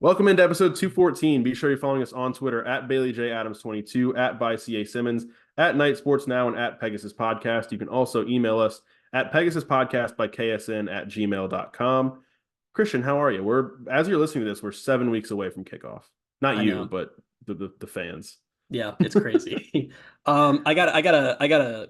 Welcome into episode 214. Be sure you're following us on Twitter at BaileyJAdams22, at @ByCASimmons, at Night Sports Now, and at Pegasus Podcast. You can also email us at PegasusPodcast@gmail.com. Christian, how are you? As you're listening to this, we're 7 weeks away from kickoff. Not I you, know. but the fans. Yeah, it's crazy. I gotta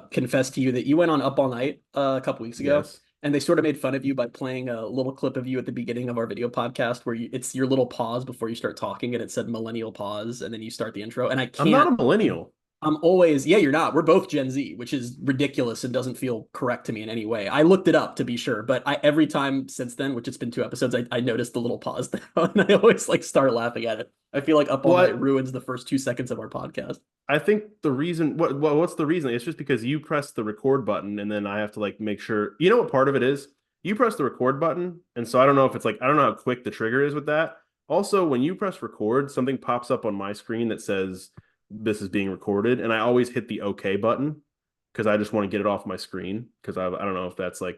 confess to you that you went on Up All Night a couple weeks ago, Yes. and they sort of made fun of you by playing a little clip of you at the beginning of our video podcast where it's your little pause before you start talking, and it said millennial pause, and then you start the intro. And I I'm not can't a millennial. I'm always, yeah, you're not. We're both Gen Z, which is ridiculous and doesn't feel correct to me in any way. I looked it up to be sure, but every time since then, which it's been 2 episodes, I noticed the little pause now, and I always start laughing at it. I feel like Up All Night ruins the first 2 seconds of our podcast. I think the reason, what's the reason? It's just because you press the record button and then I have to make sure, you know what part of it is? You press the record button. And so I don't know if it's I don't know how quick the trigger is with that. Also, when you press record, something pops up on my screen that says this is being recorded. And I always hit the OK button because I just want to get it off my screen because I don't know if that's I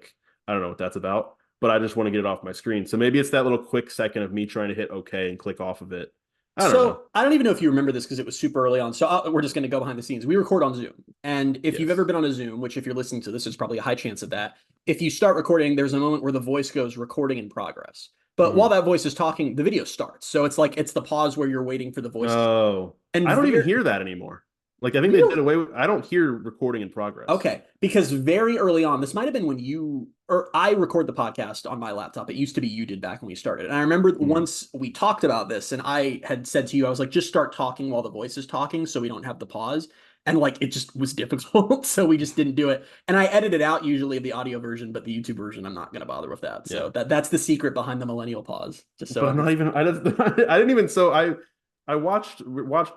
don't know what that's about, but I just want to get it off my screen. So maybe it's that little quick second of me trying to hit OK and click off of it. I don't even know if you remember this because it was super early on. So we're just going to go behind the scenes. We record on Zoom. And if you've ever been on a Zoom, which if you're listening to this, there's probably a high chance of that. If you start recording, there's a moment where the voice goes recording in progress. But while that voice is talking, the video starts. So it's the pause where you're waiting for the voice. Oh, and I don't even hear that anymore. I think they did away with, I don't hear recording in progress. Okay. Because very early on, this might have been when I record the podcast on my laptop. It used to be you did back when we started. And I remember once we talked about this and I had said to you, I was like, just start talking while the voice is talking so we don't have the pause. And it just was difficult. So we just didn't do it. And I edited out usually the audio version, but the YouTube version, I'm not going to bother with that. So that's the secret behind the millennial pause. Just so but I'm not even, I didn't even, so I watched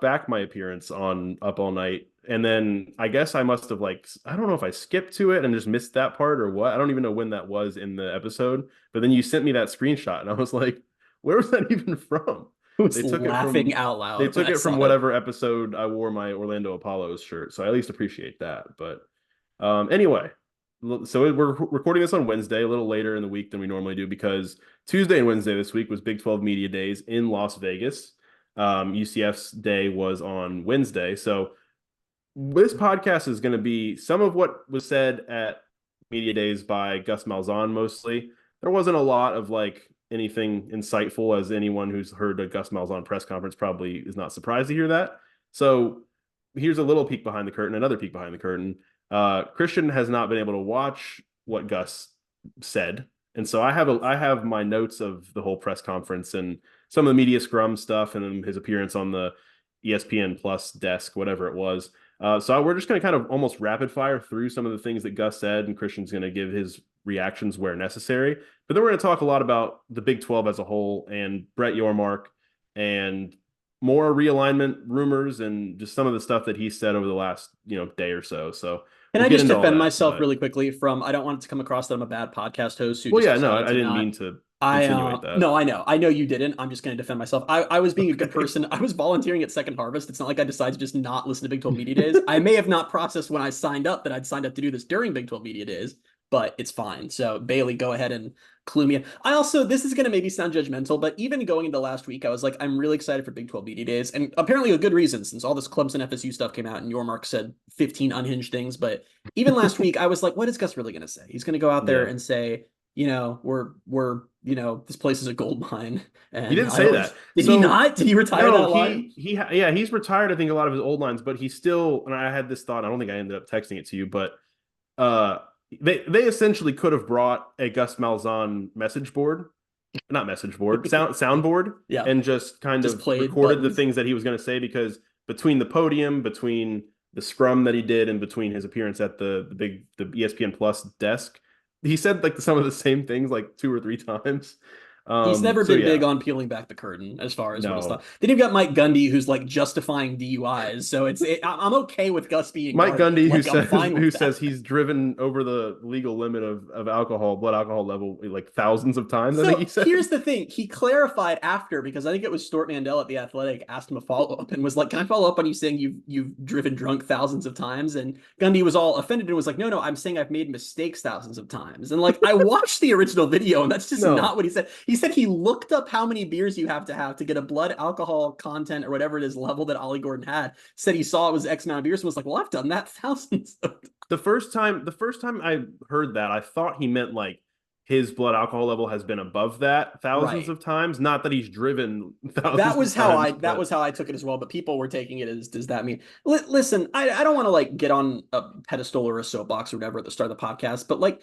back my appearance on Up All Night, and then I guess I must have I don't know if I skipped to it and just missed that part or what. I don't even know when that was in the episode. But then you sent me that screenshot, and I was like, "Where was that even from?" They took laughing out loud. They took it from whatever episode I wore my Orlando Apollos shirt, so I at least appreciate that. But anyway, so we're recording this on Wednesday, a little later in the week than we normally do because Tuesday and Wednesday this week was Big 12 Media Days in Las Vegas. UCF's day was on Wednesday. So this podcast is going to be some of what was said at Media Days by Gus Malzahn mostly. There wasn't a lot of anything insightful, as anyone who's heard a Gus Malzahn press conference probably is not surprised to hear that. So here's a little peek behind the curtain, another peek behind the curtain. Christian has not been able to watch what Gus said. And so I have my notes of the whole press conference and some of the media scrum stuff and then his appearance on the ESPN Plus desk, whatever it was. So we're just going to kind of almost rapid fire through some of the things that Gus said, and Christian's going to give his reactions where necessary. But then we're going to talk a lot about the Big 12 as a whole and Brett Yormark and more realignment rumors and just some of the stuff that he said over the last day or so. So can I just defend myself really quickly from, I don't want it to come across that I'm a bad podcast host who I didn't mean to insinuate that. No, I know you didn't. I'm just going to defend myself. I was being a good person. I was volunteering at Second Harvest. It's not like I decided to just not listen to Big 12 Media Days. I may have not processed when I signed up that I'd signed up to do this during Big 12 Media Days, but it's fine. So Bailey, go ahead and clue me in. This is going to maybe sound judgmental, but even going into last week, I was like, I'm really excited for Big 12 Media Days. And apparently a good reason, since all this Clemson FSU stuff came out and Yormark said 15 unhinged things. But even last week, I was like, what is Gus really going to say? He's going to go out there and say, this place is a gold mine. And he didn't say that. Did he not? Did he retire that line? He's retired, I think, a lot of his old lines, but he's still, and I had this thought, I don't think I ended up texting it to you, but they essentially could have brought a Gus Malzahn soundboard, and just recorded the things that he was going to say, because between the podium, between the scrum that he did, and between his appearance at the ESPN Plus desk, he said some of the same things 2 or 3 times. He's never been big on peeling back the curtain as far as what his thought. Then you've got Mike Gundy, who's justifying DUIs. So I'm okay with Gus being Mike Gundy, who says he's driven over the legal limit of blood alcohol level thousands of times. So I think he said. Here's the thing: he clarified after, because I think it was Stuart Mandel at The Athletic asked him a follow up and was like, "Can I follow up on you saying you've driven drunk thousands of times?" And Gundy was all offended and was like, "No, I'm saying I've made mistakes thousands of times." And I watched the original video, and that's just not what he said. He said he looked up how many beers you have to get a blood alcohol content or whatever it is level that Ollie Gordon had. Said he saw it was X amount of beers and was like, well, I've done that thousands of times. The first time I heard that, I thought he meant like his blood alcohol level has been above that thousands of times. Not that he's driven thousands. That was how I took it as well. But people were taking it as, does that mean? Listen, I don't want to like get on a pedestal or a soapbox or whatever at the start of the podcast, but like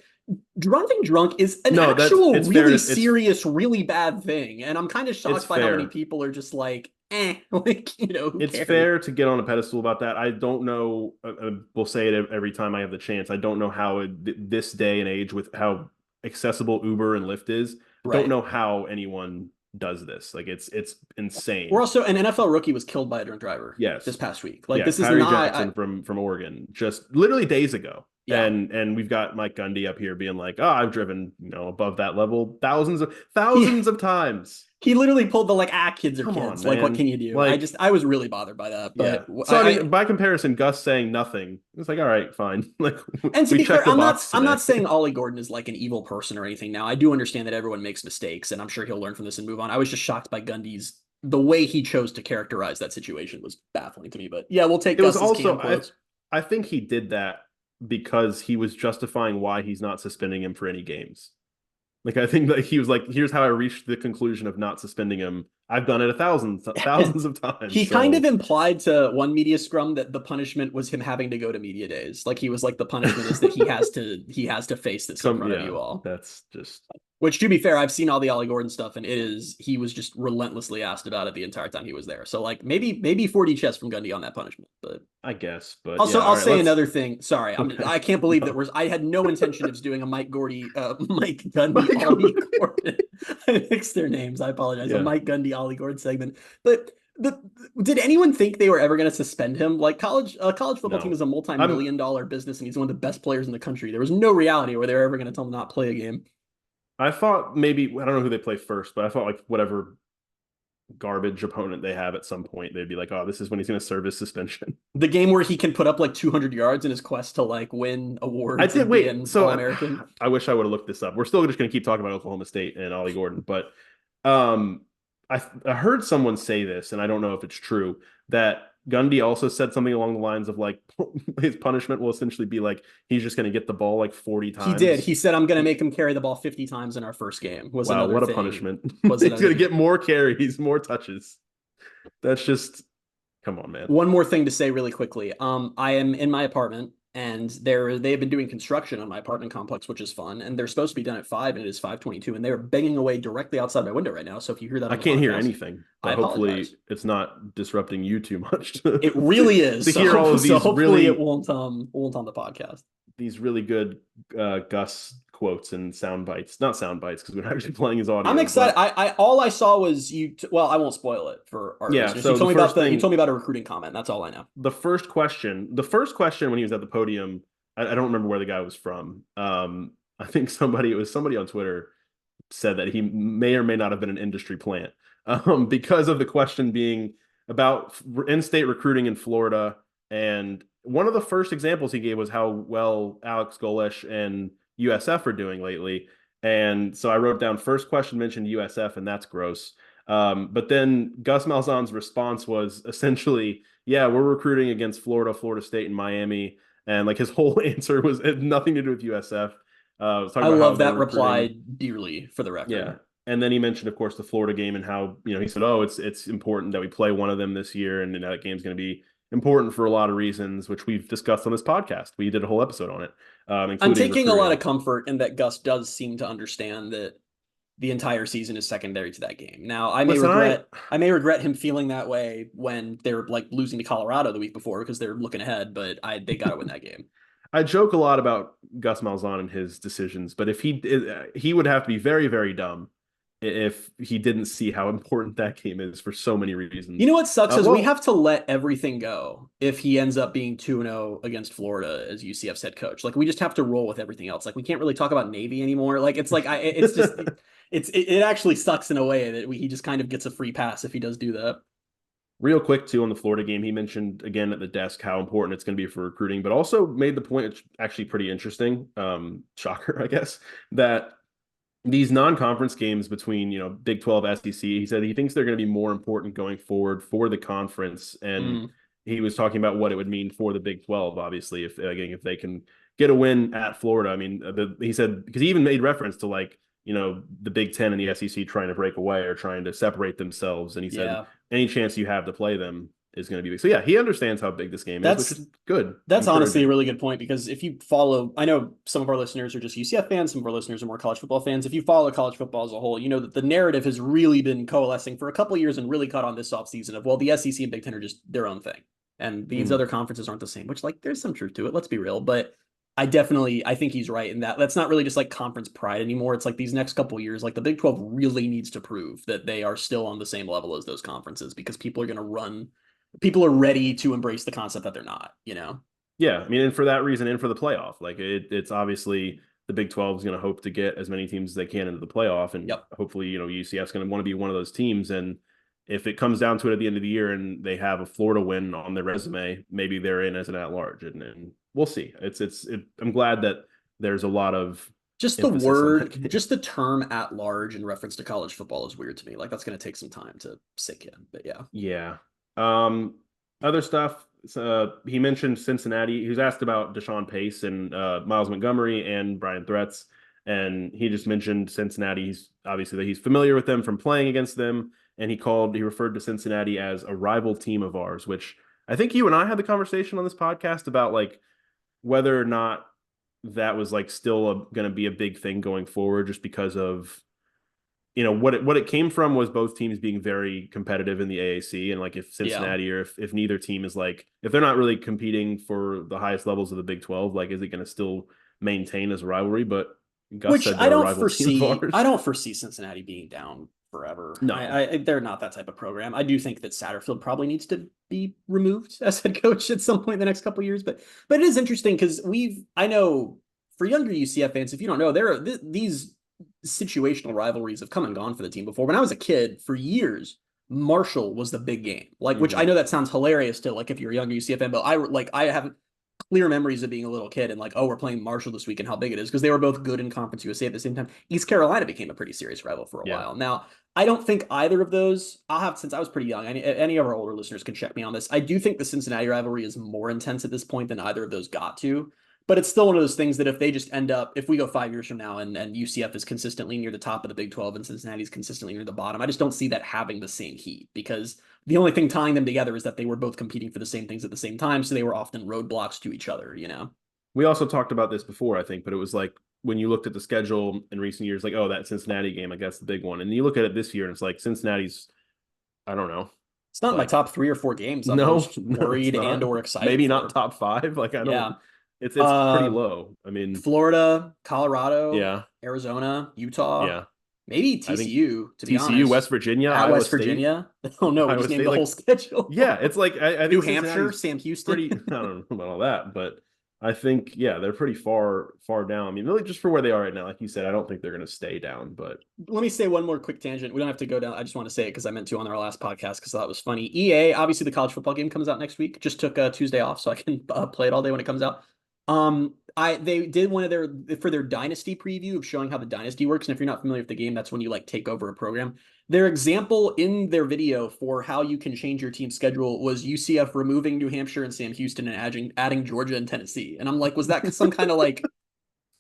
driving drunk is an actual really serious, really bad thing, and I'm kind of shocked by how many people are just like, like, you know, it's fair to get on a pedestal about that. I don't know. We'll say it every time I have the chance. I don't know how this day and age with how accessible Uber and Lyft is. I don't know how anyone does this. Like it's insane. We're also an NFL rookie was killed by a drunk driver. Yes, this past week. Like this Tyree is not Jackson from Oregon, just literally days ago. Yeah. And we've got Mike Gundy up here being like, oh, I've driven, you know, above that level thousands of times. He literally pulled the like, kids are kids. Like, what can you do? Like, I was really bothered by that. But yeah. So I mean, by comparison, Gus saying nothing, it's like, all right, fine. Like, and to be fair, I'm not saying Ollie Gordon is like an evil person or anything. Now, I do understand that everyone makes mistakes, and I'm sure he'll learn from this and move on. I was just shocked by Gundy's the way he chose to characterize that situation was baffling to me. But yeah, we'll take. It was also I think he did that because he was justifying why he's not suspending him for any games. Like, I think that he was like, here's how I reached the conclusion of not suspending him. I've done it thousands of times. He kind of implied to one media scrum that the punishment was him having to go to media days. Like, he was like, the punishment is that he has to face this in front of you all. That's just... Which, to be fair, I've seen all the Ollie Gordon stuff, and he was just relentlessly asked about it the entire time he was there. So, like, maybe 4D chess from Gundy on that punishment, but I guess. But also, I'll say another thing. Sorry, I can't believe that I had no intention of doing a Mike Gundy, Ollie Gordon. I mixed their names. I apologize. Yeah. A Mike Gundy, Ollie Gordon segment, but. Did anyone think they were ever going to suspend him? Like college football team is a multi-million-dollar business, and he's one of the best players in the country. There was no reality where they were ever going to tell him not play a game. I thought maybe, I don't know who they play first, but I thought like whatever garbage opponent they have at some point, they'd be like, oh, this is when he's going to serve his suspension. The game where he can put up like 200 yards in his quest to like win awards. I did wait. So All-American. I wish I would have looked this up. We're still just going to keep talking about Oklahoma State and Ollie Gordon, but I heard someone say this, and I don't know if it's true, that Gundy also said something along the lines of like his punishment will essentially be like he's just going to get the ball like 40 times. He did. He said, I'm going to make him carry the ball 50 times in our first game. Wow, what a punishment. He's going to get more carries, more touches. That's just, come on, man. One more thing to say really quickly. I am in my apartment, and they have been doing construction on my apartment complex, which is fun. And they're supposed to be done at 5, and it is 5:22, and they're banging away directly outside my window right now. So if you hear that, I can't hear anything. But hopefully it's not disrupting you too much. It really is. To hear all of these, hopefully it won't on the podcast. These really good Gus quotes and sound bites. Not sound bites, because we're actually playing his audio. I'm excited. All I saw was well, I won't spoil it for our listeners. So you told me about a recruiting comment. That's all I know. The first question when he was at the podium, I don't remember where the guy was from. I think somebody on Twitter said that he may or may not have been an industry plant, because of the question being about in-state recruiting in Florida. And one of the first examples he gave was how well Alex Golesh and USF are doing lately. And so I wrote down, first question mentioned USF, and that's gross. But then Gus Malzahn's response was essentially, yeah, we're recruiting against Florida, Florida State, and Miami. And like his whole answer had nothing to do with USF. I love that reply dearly, for the record. Yeah. And then he mentioned, of course, the Florida game and how, he said, oh, it's important that we play one of them this year. And that game's going to be important for a lot of reasons, which we've discussed on this podcast. We did a whole episode on it. I'm taking a lot of comfort in that Gus does seem to understand that the entire season is secondary to that game. Now, I may regret him feeling that way when they're like losing to Colorado the week before because they're looking ahead, but they got to win that game. I joke a lot about Gus Malzahn and his decisions, but if he would have to be very, very dumb if he didn't see how important that game is for so many reasons. You know what sucks is we have to let everything go if he ends up being 2-0 against Florida as UCF's head coach. Like, we just have to roll with everything else. Like, we can't really talk about Navy anymore. Like, it's like it's just it actually sucks in a way that he just kind of gets a free pass if he does do that. Real quick, too, on the Florida game, he mentioned again at the desk how important it's going to be for recruiting, but also made the point, it's actually pretty interesting, shocker, I guess, that these non-conference games between, Big 12, SEC, he said he thinks they're going to be more important going forward for the conference. And Mm. he was talking about what it would mean for the Big 12, obviously, if again, if they can get a win at Florida. I mean, he said, because he even made reference to like, the Big 10 and the SEC trying to break away or trying to separate themselves. And he said, Yeah. any chance you have to play them is going to be big. So yeah, he understands how big this game is, which That's is good. That's honestly a Encouraging. really good point because if you follow, I know some of our listeners are just UCF fans, some of our listeners are more college football fans. If you follow college football as a whole, you know that the narrative has really been coalescing for a couple of years and really caught on this offseason of, well, the SEC and Big Ten are just their own thing. And these Mhm. other conferences aren't the same, which like there's some truth to it. Let's be real. But I think he's right in that that's not really just like conference pride anymore. It's like these next couple of years, like the Big 12 really needs to prove that they are still on the same level as those conferences because people are ready to embrace the concept that they're not, you know? Yeah, I mean, and for that reason, and for the playoff, like it's obviously the Big 12 is going to hope to get as many teams as they can into the playoff, and Yep. hopefully, UCF's going to want to be one of those teams. And if it comes down to it at the end of the year, and they have a Florida win on their resume, maybe they're in as an at-large, and we'll see. I'm glad that there's a lot of Just the emphasis on word, that. just the term at large in reference to college football is weird to me. Like that's going to take some time to sink in, but yeah. Yeah. Um, Other stuff. He mentioned Cincinnati. He was asked about Deshaun Pace and Miles Montgomery and Brian Threats, and he just mentioned Cincinnati. He's obviously that he's familiar with them from playing against them, and he referred to Cincinnati as a rival team of ours, which I think you and I had the conversation on this podcast about like whether or not that was like still going to be a big thing going forward, just because of what it came from was both teams being very competitive in the AAC, and like if Yeah. Cincinnati or if neither team is like if they're not really competing for the highest levels of the Big 12, like is it going to still maintain as a rivalry? But Gus Which said they're a rival team of I ours. don't foresee Cincinnati being down forever. No. They're not that type of program. I do think that Satterfield probably needs to be removed as head coach at some point in the next couple of years. But it is interesting because I know for younger UCF fans, if you don't know, these situational rivalries have come and gone for the team before. When I was a kid, for years, Marshall was the big game. Like, which I Hmm. know that sounds hilarious to like if you're a younger UCF fan, but I have clear memories of being a little kid and like, oh, we're playing Marshall this week and how big it is because they were both good in Conference USA at the same time. East Carolina became a pretty serious rival for a Yeah. while. Now, I don't think either of those, I'll have since I was pretty young. Any of our older listeners can check me on this. I do think the Cincinnati rivalry is more intense at this point than either of those got to. But it's still one of those things that if they just end up, if we go 5 years from now and UCF is consistently near the top of the Big 12 and Cincinnati's consistently near the bottom, I just don't see that having the same heat because the only thing tying them together is that they were both competing for the same things at the same time. So they were often roadblocks to each other, you know? We also talked about this before, I think, but it was like when you looked at the schedule in recent years, like, oh, that Cincinnati game, I guess the big one. And you look at it this year and it's like Cincinnati's, I don't know, It's not in my like top 3 or 4 games I'm no, most no, it's worried and not. or excited Maybe not for. top five. Like I don't. Yeah. It's pretty Uh, low. I mean, Florida, Colorado, yeah, Arizona, Utah, yeah. maybe I think TCU, to be TCU, West honest. Virginia, At Iowa West State, Virginia. Oh no, we Iowa just named State. the whole Like, schedule. yeah, it's like I New think Hampshire, Cincinnati's Sam Houston. pretty. I don't know about all that, but I think yeah, they're pretty far down. I mean, really, just for where they are right now, like you said, I don't think they're going to stay down. But Let me say one more quick tangent. We don't have to go down. I just want to say it because I meant to on our last podcast because I thought it was funny. EA, obviously the college football game comes out next week. Just took a Tuesday off so I can play it all day when it comes out. They did one of their dynasty preview of showing how the dynasty works. And if you're not familiar with the game, that's when you like take over a program. Their example in their video for how you can change your team schedule was UCF removing New Hampshire and Sam Houston and adding Georgia and Tennessee. And I'm like, was that some kind of like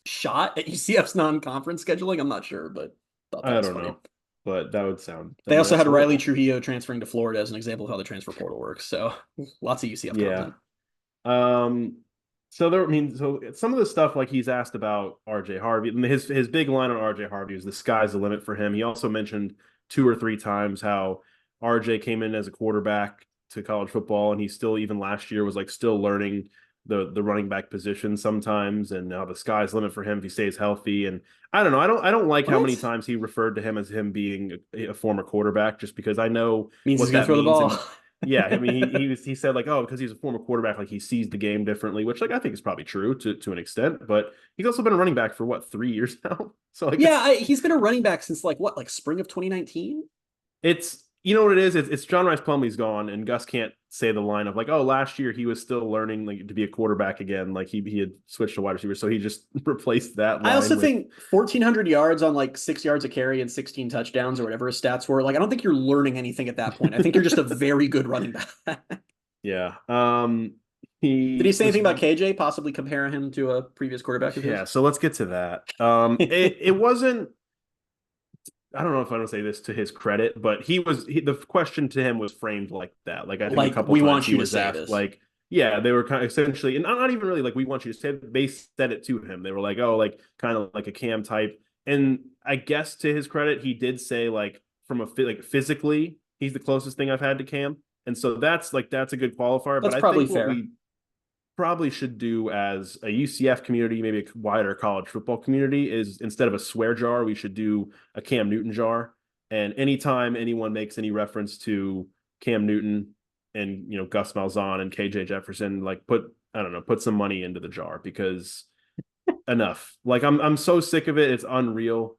shot at UCF's non-conference scheduling? I'm not sure, but thought that I was don't funny. know. But that would sound. I They mean, also that's had Riley horrible. Trujillo transferring to Florida as an example of how the transfer portal works. So lots of UCF Yeah. content. Um. So there, I mean, so some of the stuff like he's asked about RJ Harvey, and his big line on RJ Harvey is the sky's the limit for him. He also mentioned two or three times how RJ came in as a quarterback to college football, and he still even last year was like still learning the running back position sometimes, and now the sky's the limit for him if he stays healthy. And I don't know, I don't like how many What? times he referred to him as him being a former quarterback, just because I know Means he's what going to that throw the means, ball. and yeah, I mean, he said like, oh, because he's a former quarterback, like he sees the game differently, which like I think is probably true to an extent. But he's also been a running back for what 3 years now, so like Yeah, he's been a running back since like what, like spring of 2019? it's You know what it is? It's John Rice Plumlee's gone, and Gus can't say the line of like, oh, last year he was still learning like to be a quarterback again. Like he had switched to wide receiver, so he just replaced that line. I also think 1,400 yards on like 6 yards a carry and 16 touchdowns or whatever his stats were. Like, I don't think you're learning anything at that point. I think you're just a very good running back. Yeah. Did he say anything about KJ, possibly comparing him to a previous quarterback of his? Yeah, so let's get to that. It wasn't, I don't know if I want to say this to his credit, but the question to him was framed like that. Like I think a couple we times want you he to was say asked, this. like, yeah, they were kind of essentially, and not even really like we want you to say it, they said it to him. They were like, oh, like kind of like a Cam type. And I guess to his credit, he did say like from a like physically, he's the closest thing I've had to Cam. And so that's a good qualifier. That's but probably I think fair. what we probably should do as a UCF community, maybe a wider college football community, is instead of a swear jar, we should do a Cam Newton jar. And anytime anyone makes any reference to Cam Newton and Gus Malzahn and KJ Jefferson, like put some money into the jar, because enough. Like I'm so sick of it. It's unreal.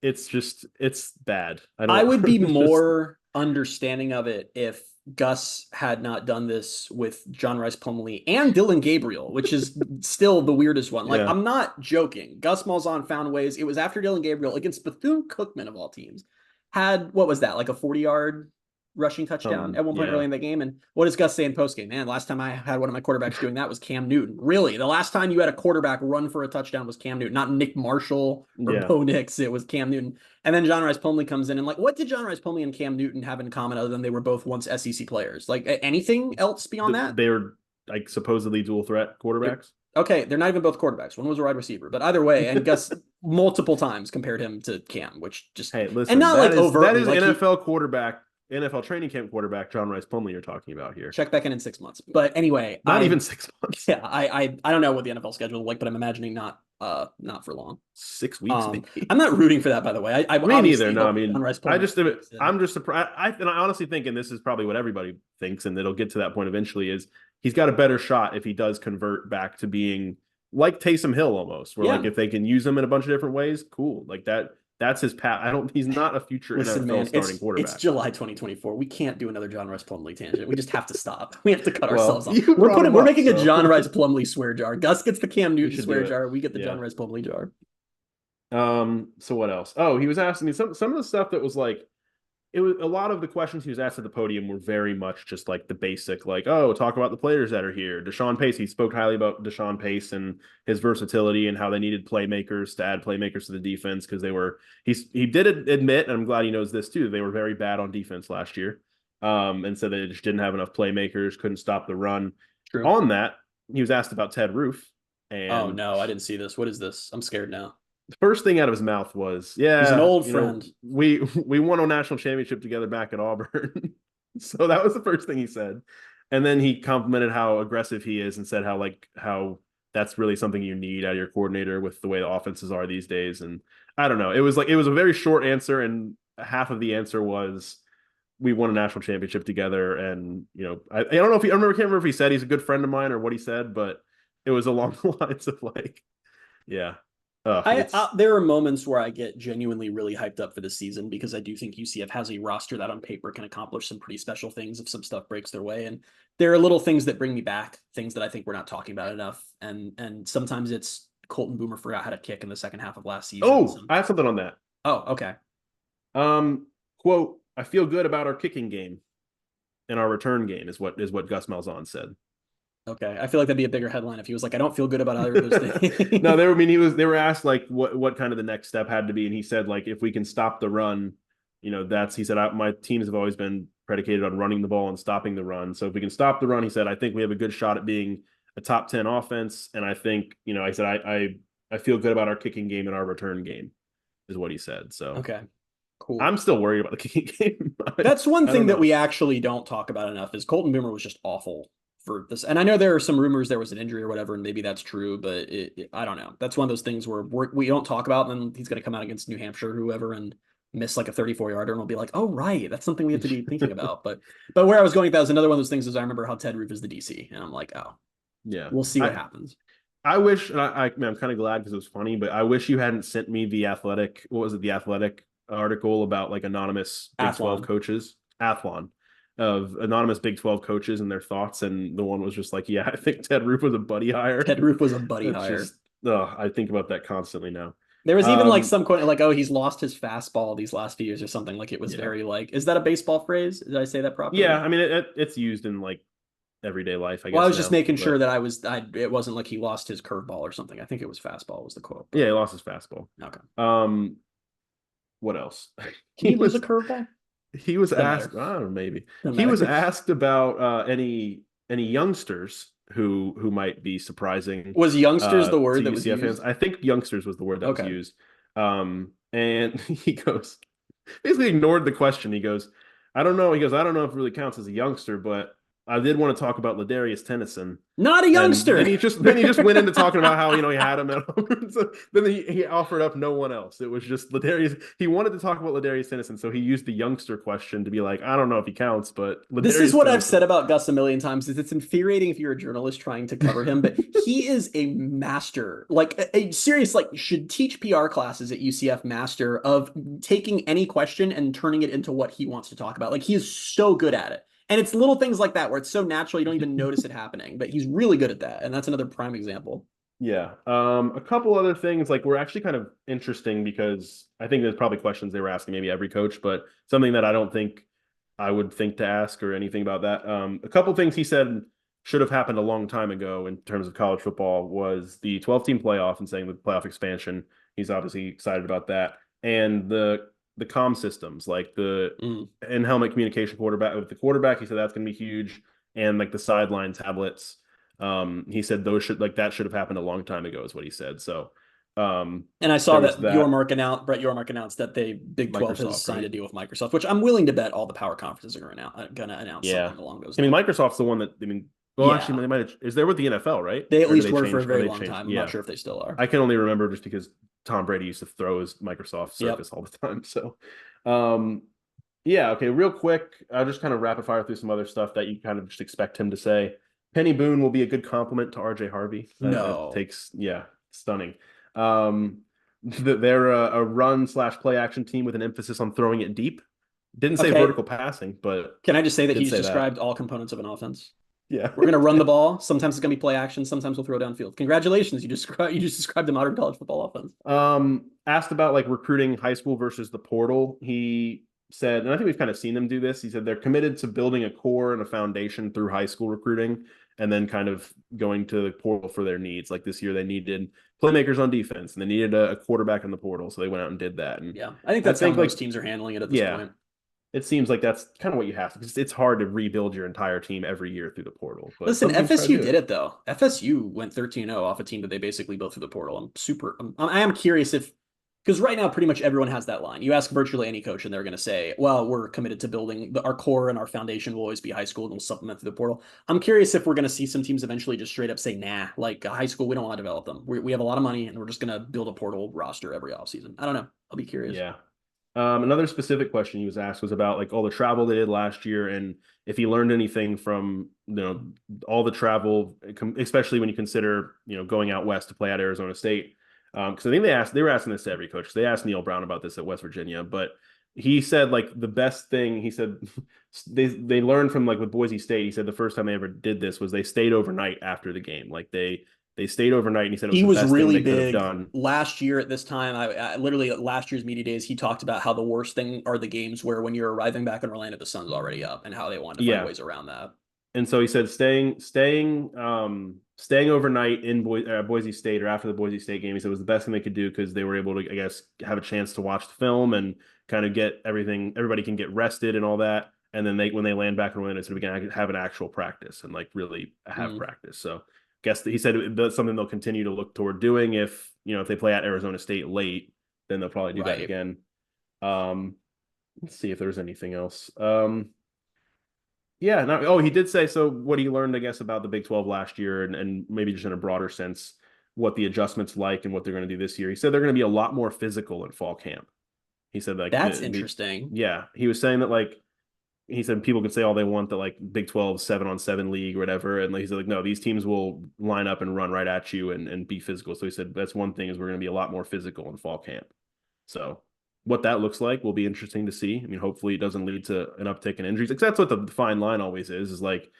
It's bad. I would be more understanding of it if Gus had not done this with John Rice Plumlee and Dylan Gabriel, which is still the weirdest one. Like, yeah. I'm not joking. Gus Malzahn found ways. It was after Dylan Gabriel against Bethune-Cookman of all teams. Had, what was that, like a 40-yard rushing touchdown at one point early in the game? And what does Gus say in postgame? Man, last time I had one of my quarterbacks doing that was Cam Newton. Really? The last time you had a quarterback run for a touchdown was Cam Newton, not Nick Marshall or Bo Nix. It was Cam Newton. And then John Rice Plumlee comes in, and like, what did John Rice Plumlee and Cam Newton have in common other than they were both once SEC players? Like, anything else beyond that? They were like supposedly dual threat quarterbacks. Okay, they're not even both quarterbacks. One was a wide receiver, but either way, and Gus multiple times compared him to Cam, which just listen, and not like overtly. That is like NFL quarterback, NFL training camp quarterback John Rice Plumlee you're talking about here. Check back in 6 months. But anyway, not even 6 months. Yeah, I don't know what the NFL schedule is like, but I'm imagining not for long. 6 weeks. Maybe. I'm not rooting for that, by the way. Me neither. No, I mean, I'm just surprised. And I honestly think, and this is probably what everybody thinks, and it'll get to that point eventually, is he's got a better shot if he does convert back to being like Taysom Hill almost, where like if they can use him in a bunch of different ways, cool. Like that's his path. He's not a future NFL starting quarterback. It's July 2024. We can't do another John Rice Plumlee tangent. We just have to stop. We have to cut ourselves off. We're making a John Rice Plumlee swear jar. Gus gets the Cam Newton swear jar. We get the John Rice Plumlee jar. So what else? Oh, he was asking me some of the stuff that was like, it was a lot of the questions he was asked at the podium were very much just like the basic, like, oh, talk about the players that are here. Deshaun Pace, he spoke highly about Deshaun Pace and his versatility and how they needed playmakers to add playmakers to the defense, because he did admit, and I'm glad he knows this too, they were very bad on defense last year. And so they just didn't have enough playmakers, couldn't stop the run. True. On that, he was asked about Ted Roof. And oh no, I didn't see this. What is this? I'm scared now. The first thing out of his mouth was, yeah, he's an old friend. We won a national championship together back at Auburn. So that was the first thing he said. And then he complimented how aggressive he is and said how that's really something you need out of your coordinator with the way the offenses are these days. And I don't know. It was a very short answer, and half of the answer was, we won a national championship together. And I don't know if can't remember if he said he's a good friend of mine or what he said, but it was along the lines of like, yeah. There are moments where I get genuinely really hyped up for this season, because I do think UCF has a roster that on paper can accomplish some pretty special things if some stuff breaks their way. And there are little things that bring me back, things that I think we're not talking about enough. And sometimes it's Colton Boomer forgot how to kick in the second half of last season. Oh, I have something on that. Oh, okay. Quote, I feel good about our kicking game and our return game is what Gus Malzahn said. Okay, I feel like that'd be a bigger headline if he was like, I don't feel good about either of those things. No, they were asked like what kind of the next step had to be, and he said like, if we can stop the run, he said my teams have always been predicated on running the ball and stopping the run. So if we can stop the run, he said, I think we have a good shot at being a top 10 offense. And I think, I said I feel good about our kicking game and our return game, is what he said. So okay. Cool. I'm still worried about the kicking game. That's one thing that we actually don't talk about enough, is Colton Boomer was just awful for this. And I know there are some rumors there was an injury or whatever, and maybe that's true, but I don't know. That's one of those things where we don't talk about, and then he's going to come out against New Hampshire or whoever and miss like a 34-yarder, and we'll be like, oh, right, that's something we have to be thinking about. But where I was going with that was another one of those things is I remember how Ted Roof is the DC, and I'm like, oh, yeah, we'll see what happens. I wish, and I'm kind of glad because it was funny, but I wish you hadn't sent me the Athletic article about like anonymous Big 12 coaches. Athlon of anonymous Big 12 coaches and their thoughts, and the one was just like, yeah, I think Ted Roof was a buddy hire. Ted Roof was a buddy It's hire. just, oh, I think about that constantly now. There was even like some quote like, oh, he's lost his fastball these last few years or something. Like it was very like, is that a baseball phrase? Did I say that properly? Yeah, I mean it's used in like everyday life, I guess. Well, I was just making sure that it wasn't like he lost his curveball or something. I think it was fastball was the quote. But... Yeah, he lost his fastball. Okay. What else? Can he lose a curveball? He was asked, I don't know, maybe. He was asked about any youngsters who might be surprising. Was youngsters the word that was used? Fans. I think youngsters was the word that was used. And he goes, basically ignored the question. He goes, I don't know. He goes, I don't know if it really counts as a youngster, but I did want to talk about Ladarius Tennyson. Not a youngster. And then he just went into talking about how, he had him at so then he offered up no one else. It was just Ladarius. He wanted to talk about Ladarius Tennyson, so he used the youngster question to be like, I don't know if he counts, but Ladarius this is what Tennyson. I've said about Gus a million times. Is it's infuriating if you're a journalist trying to cover him, but he is a master, like a serious, like should teach PR classes at UCF master of taking any question and turning it into what he wants to talk about. Like he is so good at it. And it's little things like that where it's so natural you don't even notice it happening, but he's really good at that. And that's another prime example. Yeah. A couple other things like were actually kind of interesting because I think there's probably questions they were asking maybe every coach, but something that I don't think I would think to ask or anything about that. A couple things he said should have happened a long time ago in terms of college football was the 12-team playoff and saying the playoff expansion. He's obviously excited about that. And the comm systems, like the in-helmet communication quarterback with the quarterback, he said that's going to be huge. And like the sideline tablets, he said those that should have happened a long time ago is what he said. So, and I saw that Brett Yormark announced that Big 12 has signed a deal with Microsoft, which I'm willing to bet all the power conferences are going to announce something along those lines. I mean, Microsoft's the one that, actually, they might have, is there with the NFL, right? They at least were for a very long time. I'm not sure if they still are. I can only remember just because Tom Brady used to throw his Microsoft Surface all the time. So, okay, real quick, I'll just kind of rapid fire through some other stuff that you kind of just expect him to say. Penny Boone will be a good compliment to RJ Harvey. Stunning. They're a run/play action team with an emphasis on throwing it deep. Didn't say vertical passing, but can I just say that he's described all components of an offense? Yeah, we're gonna run the ball. Sometimes it's gonna be play action. Sometimes we'll throw downfield. Congratulations, you just described the modern college football offense. Asked about like recruiting high school versus the portal, he said, and I think we've kind of seen them do this. He said they're committed to building a core and a foundation through high school recruiting, and then kind of going to the portal for their needs. Like this year, they needed playmakers on defense, and they needed a quarterback in the portal, so they went out and did that. And I think that's how most teams are handling it at this point. It seems like that's kind of what you have to, because it's hard to rebuild your entire team every year through the portal. But listen, FSU did it though. FSU went 13-0 off a team that they basically built through the portal. I am curious because right now pretty much everyone has that line. You ask virtually any coach and they're going to say, well, we're committed to building our core and our foundation will always be high school and we'll supplement through the portal. I'm curious if we're going to see some teams eventually just straight up say, nah, like high school, we don't want to develop them. We have a lot of money and we're just going to build a portal roster every offseason. I don't know. I'll be curious. Yeah. Another specific question he was asked was about like all the travel they did last year and if he learned anything from, all the travel, especially when you consider, going out west to play at Arizona State. Because I think they were asking this to every coach. They asked Neil Brown about this at West Virginia, but he said like the best thing, he said they learned from like with Boise State. He said the first time they ever did this was they stayed overnight after the game. Like they stayed overnight, and he said it was the best really big done. Last year at this time. I literally at last year's media days, he talked about how the worst thing are the games where when you're arriving back in Orlando, the sun's already up, and how they wanted to find ways around that. And so he said staying overnight in Boise State or after the Boise State game, he said was the best thing they could do because they were able to, I guess, have a chance to watch the film and kind of get everybody can get rested and all that. And then when they land back in Orlando, so we can have an actual practice and like really have practice. So guess that he said that's something they'll continue to look toward doing if they play at Arizona State late, then they'll probably do that again. Let's see if there's anything else. He did say, so what he learned, I guess, about the Big 12 last year and maybe just in a broader sense, what the adjustments like and what they're going to do this year. He said they're going to be a lot more physical in fall camp. He said like that's interesting. He was saying that like he said people could say all they want that like Big 12 7-on-7 league or whatever, and he said like no, these teams will line up and run right at you and be physical. So he said that's one thing is we're going to be a lot more physical in fall camp. So what that looks like will be interesting to see. I mean, hopefully it doesn't lead to an uptick in injuries. Because that's what the fine line always is like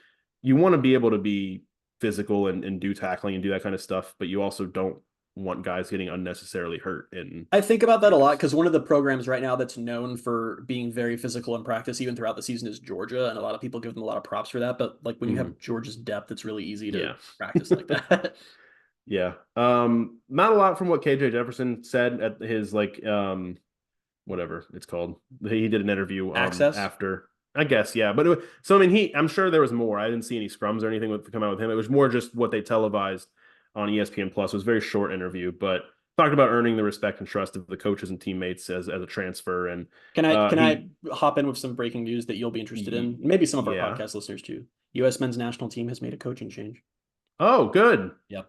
you want to be able to be physical and do tackling and do that kind of stuff, but you also don't want guys getting unnecessarily hurt. And I think about that a lot because one of the programs right now that's known for being very physical in practice, even throughout the season, is Georgia, and a lot of people give them a lot of props for that. But like when you have Georgia's depth, it's really easy to practice like that. Yeah. Not a lot from what KJ Jefferson said at his whatever it's called. He did an interview Access after, I guess, yeah. But so I mean, I'm sure there was more. I didn't see any scrums or anything come out with him. It was more just what they televised on ESPN Plus. It was a very short interview, but talked about earning the respect and trust of the coaches and teammates as a transfer. And can I hop in with some breaking news that you'll be interested in? Maybe some of our podcast listeners too. U.S. men's national team has made a coaching change. Oh, good. Yep.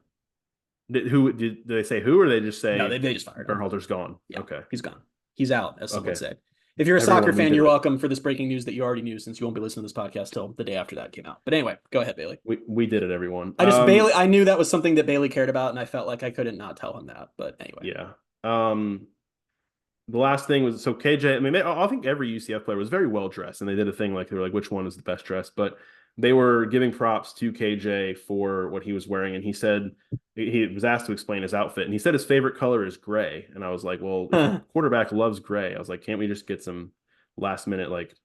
Did they say who, or they just say no? They just fired him. Berhalter's gone. Yeah, okay, he's gone. He's out, as some would say. If you're a soccer fan, you're welcome for this breaking news that you already knew, since you won't be listening to this podcast till the day after that came out. But anyway, go ahead, Bailey. We did it, everyone. Bailey. I knew that was something that Bailey cared about, and I felt like I couldn't not tell him that. But anyway, yeah. The last thing was, so KJ. I mean, I think every UCF player was very well dressed, and they did a thing like they were like, which one is the best dressed? But they were giving props to KJ for what he was wearing, and he said he was asked to explain his outfit, and he said his favorite color is gray. And I was like, well, if quarterback loves gray, I was like, can't we just get some last minute, like,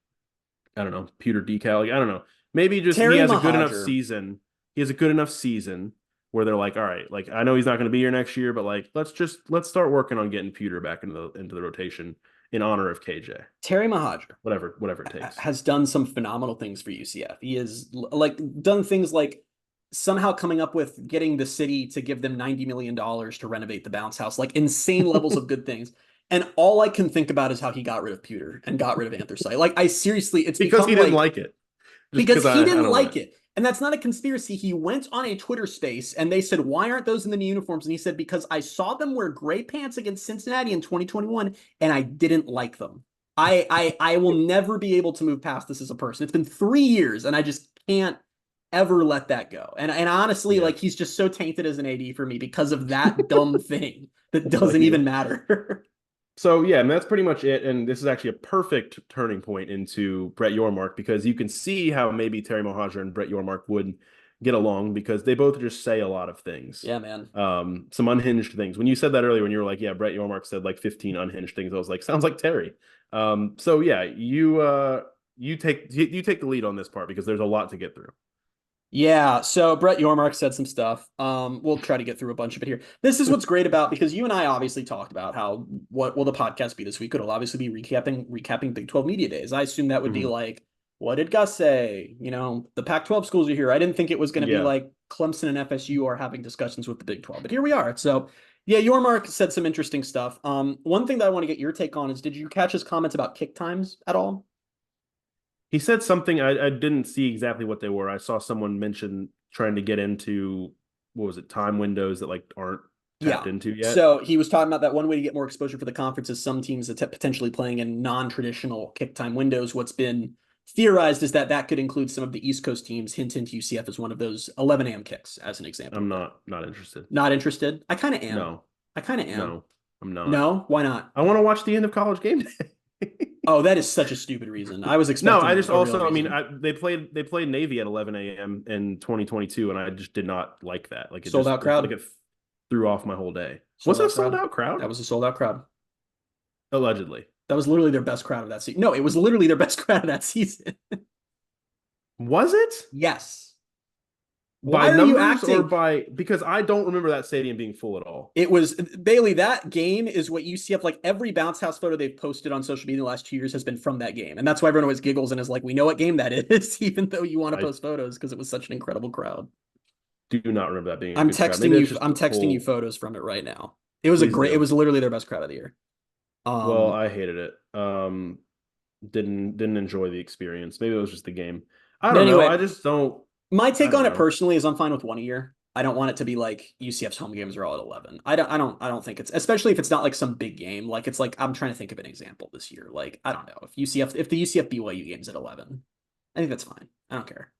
I don't know, pewter decal? Like, I don't know, maybe just he has a good enough season. He has a good enough season where they're like, all right, like I know he's not going to be here next year, but like let's start working on getting pewter back into the rotation in honor of KJ. Terry Mohajir, whatever it takes, has done some phenomenal things for UCF. He has like done things like somehow coming up with getting the city to give them $90 million to renovate the bounce house, like insane levels of good things. And all I can think about is how he got rid of pewter and got rid of anthracite. Like I seriously, it's because he didn't like it. Because he didn't like it. And that's not a conspiracy. He went on a Twitter space and they said, why aren't those in the new uniforms? And he said, because I saw them wear gray pants against Cincinnati in 2021 and I didn't like them. I will never be able to move past this as a person. It's been 3 years and I just can't ever let that go. And honestly, like he's just so tainted as an AD for me because of that dumb thing that doesn't even matter. So, yeah, and that's pretty much it. And this is actually a perfect turning point into Brett Yormark, because you can see how maybe Terry Mohajir and Brett Yormark would get along, because they both just say a lot of things. Yeah, man. Some unhinged things. When you said that earlier, when you were like, yeah, Brett Yormark said like 15 unhinged things, I was like, sounds like Terry. So, yeah, you take the lead on this part, because there's a lot to get through. Yeah, so Brett Yormark said some stuff. We'll try to get through a bunch of it here. This is what's great about, because you and I obviously talked about how what will the podcast be this week? It'll obviously be recapping Big 12 Media Days. I assume that would be like, what did Gus say? You know, the Pac-12 schools are here. I didn't think it was going to be like Clemson and FSU are having discussions with the Big 12, but here we are. So yeah, Yormark said some interesting stuff. One thing that I want to get your take on is, did you catch his comments about kick times at all? He said something, I didn't see exactly what they were. I saw someone mention trying to get into, what was it, time windows that like aren't tapped into yet. So he was talking about that one way to get more exposure for the conference is some teams that potentially playing in non-traditional kick time windows. What's been theorized is that could include some of the East Coast teams. Hint, UCF is one of those 11 a.m. kicks, as an example. I'm not interested. Not interested? I kind of am. No. I kind of am. No, I'm not. No? Why not? I want to watch the end of College Game Day. Oh, that is such a stupid reason. I was expecting. No, I just also, I mean, they played Navy at 11 a.m. in 2022, and I just did not like that. Like, it sold out crowd. Like, it threw off my whole day. Was it a sold out crowd? That was a sold out crowd. Allegedly. That was literally their best crowd of that season. No, it was literally their best crowd of that season. Was it? Yes. By numbers or by, because I don't remember that stadium being full at all. It was, Bailey, that game is what UCF, like every bounce house photo they've posted on social media the last 2 years has been from that game. And that's why everyone always giggles and is like, we know what game that is, even though you want to post photos, because it was such an incredible crowd. Do not remember that being I'm texting you photos from it right now. It was it was literally their best crowd of the year. Well, I hated it. Didn't enjoy the experience. Maybe it was just the game. I don't know. I just don't. My take on it personally is I'm fine with one a year. I don't want it to be like UCF's home games are all at 11. I don't think it's, especially if it's not like some big game. Like, it's like, I'm trying to think of an example this year. Like, I don't know if the UCF BYU game's at 11, I think that's fine. I don't care.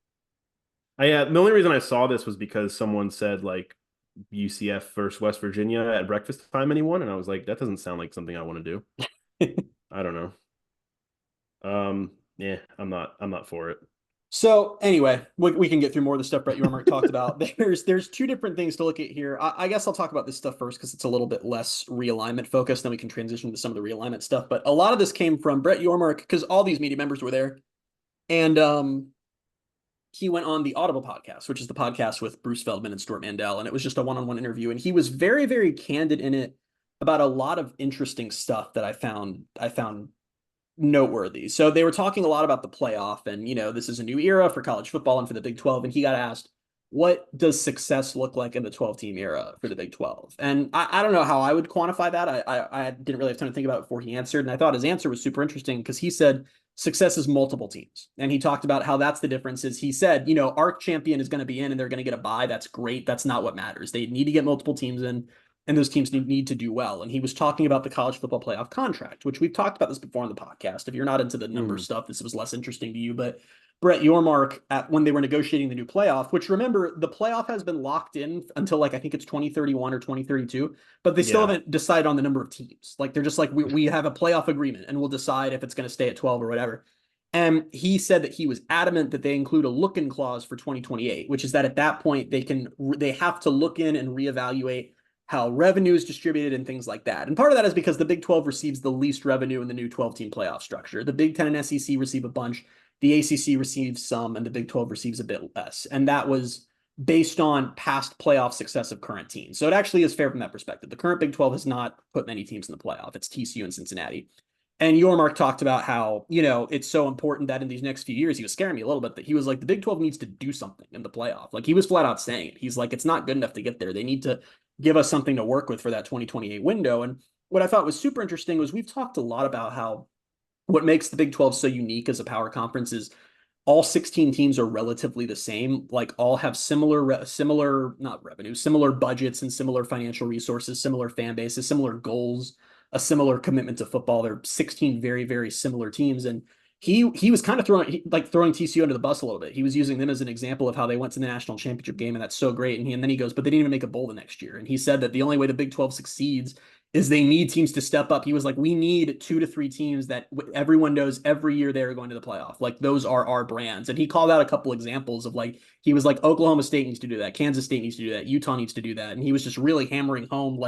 The only reason I saw this was because someone said like UCF versus West Virginia at breakfast time, anyone, and I was like, that doesn't sound like something I want to do. I don't know. Yeah, I'm not for it. So anyway, we can get through more of the stuff Brett Yormark talked about. There's two different things to look at here. I guess I'll talk about this stuff first because it's a little bit less realignment focused. Then we can transition to some of the realignment stuff. But a lot of this came from Brett Yormark because all these media members were there, and he went on the Audible podcast, which is the podcast with Bruce Feldman and Stuart Mandel, and it was just a one-on-one interview, and he was very, very candid in it about a lot of interesting stuff that I found noteworthy. So they were talking a lot about the playoff and, this is a new era for college football and for the Big 12. And he got asked, what does success look like in the 12-team era for the Big 12? And I don't know how I would quantify that. I didn't really have time to think about it before he answered. And I thought his answer was super interesting because he said success is multiple teams. And he talked about how that's the difference is he said, our champion is going to be in and they're going to get a bye. That's great. That's not what matters. They need to get multiple teams in. And those teams need to do well. And he was talking about the college football playoff contract, which we've talked about this before on the podcast. If you're not into the number stuff, this was less interesting to you. But Brett Yormark, when they were negotiating the new playoff, which remember, the playoff has been locked in until I think it's 2031 or 2032, but they still haven't decided on the number of teams. They're just we have a playoff agreement and we'll decide if it's going to stay at 12 or whatever. And he said that he was adamant that they include a look-in clause for 2028, which is that at that point they have to look in and reevaluate how revenue is distributed and things like that. And part of that is because the Big 12 receives the least revenue in the new 12-team playoff structure. The Big 10 and SEC receive a bunch. The ACC receives some, and the Big 12 receives a bit less. And that was based on past playoff success of current teams. So it actually is fair from that perspective. The current Big 12 has not put many teams in the playoff. It's TCU and Cincinnati. And Yormark talked about how, it's so important that in these next few years, he was scaring me a little bit, that he was like, the Big 12 needs to do something in the playoff. He was flat out saying it. He's like, it's not good enough to get there. They need to give us something to work with for that 2028 window. And what I thought was super interesting was we've talked a lot about how what makes the Big 12 so unique as a power conference is all 16 teams are relatively the same, all have similar budgets and similar financial resources, similar fan bases, similar goals, a similar commitment to football. They're 16 very, very similar teams. And he was kind of throwing TCU under the bus a little bit. He was using them as an example of how they went to the national championship game, and that's so great. And then he goes, but they didn't even make a bowl the next year. And he said that the only way the Big 12 succeeds is they need teams to step up. He was like, we need 2 to 3 teams that everyone knows every year they're going to the playoff. Those are our brands. And he called out a couple examples of he was like, Oklahoma State needs to do that. Kansas State needs to do that. Utah needs to do that. And he was just really hammering home,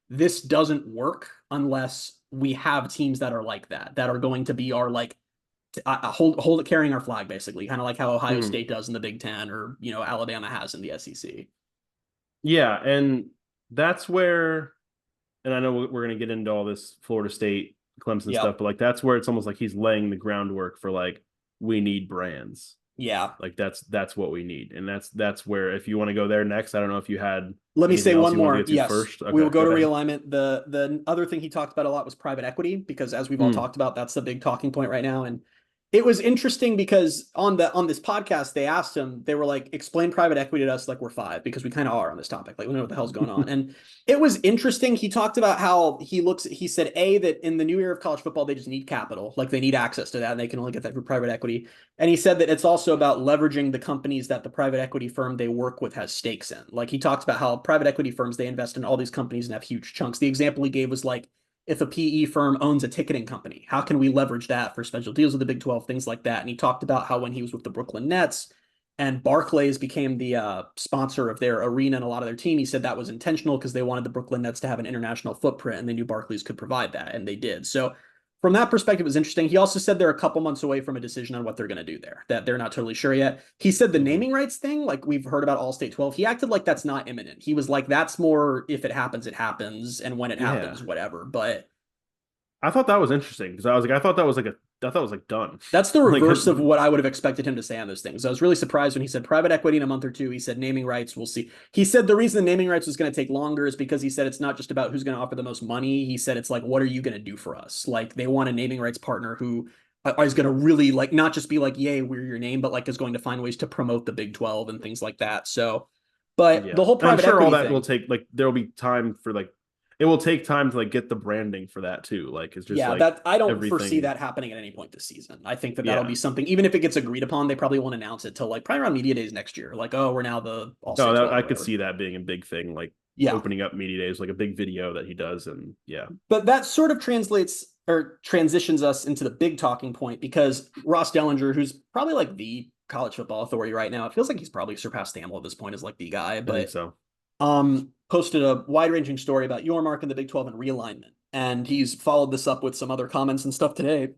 this doesn't work unless we have teams that are like that are going to be our hold it, carrying our flag, basically, kind of like how Ohio State does in the Big Ten, or Alabama has in the SEC. Yeah, and that's where, and I know we're going to get into all this Florida State, Clemson stuff, but that's where it's almost like he's laying the groundwork for we need brands. Yeah, that's what we need, and that's where, if you want to go there next, I don't know if you had. Let me say one more. Yes, first. Okay, we will go to realignment. The other thing he talked about a lot was private equity, because as we've all talked about, that's the big talking point right now. And it was interesting because on this podcast, they asked him, they were like, explain private equity to us like we're 5, because we kind of are on this topic. We know what the hell's going on. And it was interesting. He talked about how he said, that in the new era of college football, they just need capital. They need access to that, and they can only get that through private equity. And he said that it's also about leveraging the companies that the private equity firm they work with has stakes in. He talked about how private equity firms, they invest in all these companies and have huge chunks. The example he gave was if a PE firm owns a ticketing company, how can we leverage that for special deals with the Big 12, things like that. And he talked about how when he was with the Brooklyn Nets and Barclays became the sponsor of their arena and a lot of their team, he said that was intentional because they wanted the Brooklyn Nets to have an international footprint, and they knew Barclays could provide that, and they did. So from that perspective, it was interesting. He also said they're a couple months away from a decision on what they're going to do there, that they're not totally sure yet. He said the naming rights thing, we've heard about All-State 12, he acted like that's not imminent. He was like, that's more if it happens, it happens, and when it happens, whatever. But I thought that was interesting, because I thought it was done. That's the reverse of what I would have expected him to say on those things. I was really surprised when he said private equity in a month or 2. He said naming rights, we'll see. He said the reason the naming rights was going to take longer is because he said it's not just about who's going to offer the most money. He said it's what are you going to do for us? They want a naming rights partner who is going to really not just be yay, we're your name, but is going to find ways to promote the Big 12 and things like that. So, but the whole private equity all that thing will take there will be time for it will take time to get the branding for that too. It's just that I don't foresee that happening at any point this season. I think that'll be something, even if it gets agreed upon, they probably won't announce it till probably around media days next year. Oh, we're now the All-State. No, I could see that being a big thing. Yeah. opening up media days, like a big video that he does. And yeah. But that sort of translates or transitions us into the big talking point, because Ross Dellinger, who's probably like the college football authority right now, it feels like he's probably surpassed Stamble at this point as like the guy, I think but so. posted a wide-ranging story about Yormark and the Big 12 and realignment. And he's followed this up with some other comments and stuff today.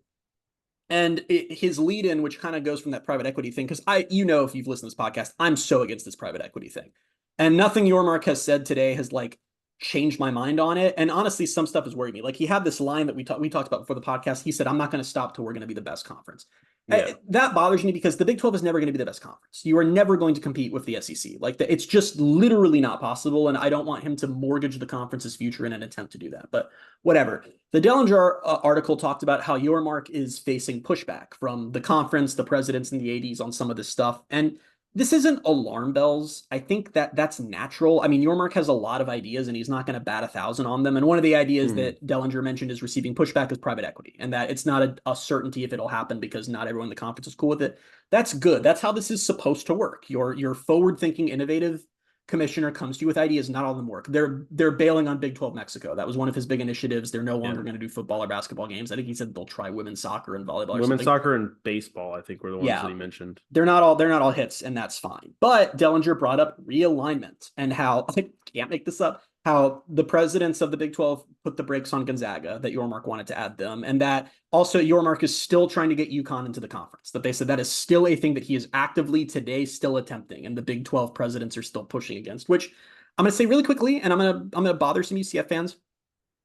And his lead in, which kind of goes from that private equity thing, because if you've listened to this podcast, I'm so against this private equity thing. And nothing Yormark has said today has like changed my mind on it. And honestly, some stuff has worried me. Like he had this line that we talked about before the podcast. He said, "I'm not going to stop till we're going to be the best conference." Yeah. That bothers me because the Big 12 is never going to be the best conference. You are never going to compete with the SEC. It's just literally not possible. And I don't want him to mortgage the conference's future in an attempt to do that. But whatever. The Dellinger article talked about how Yormark is facing pushback from the conference, the presidents, and the ADs on some of this stuff. And this isn't alarm bells. I think that's natural. I mean, Yormark has a lot of ideas and he's not going to bat 1,000 on them. And one of the ideas that Dellinger mentioned is receiving pushback is private equity, and that it's not a certainty if it'll happen because not everyone in the conference is cool with it. That's good. That's how this is supposed to work. Your forward-thinking, innovative commissioner comes to you with ideas, not all of them work. They're bailing on Big 12 Mexico. That was one of his big initiatives. They're no longer going to do football or basketball games. I think he said they'll try women's soccer and volleyball. Women's soccer and baseball, I think, were the ones that he mentioned. They're not all hits, and that's fine. But Dellinger brought up realignment and how, I can't make this up, how the presidents of the Big 12 put the brakes on Gonzaga, that Yormark wanted to add them, and that also Yormark is still trying to get UConn into the conference, that they said that is still a thing that he is actively today still attempting, and the Big 12 presidents are still pushing against, which I'm going to say really quickly, and I'm going to bother some UCF fans.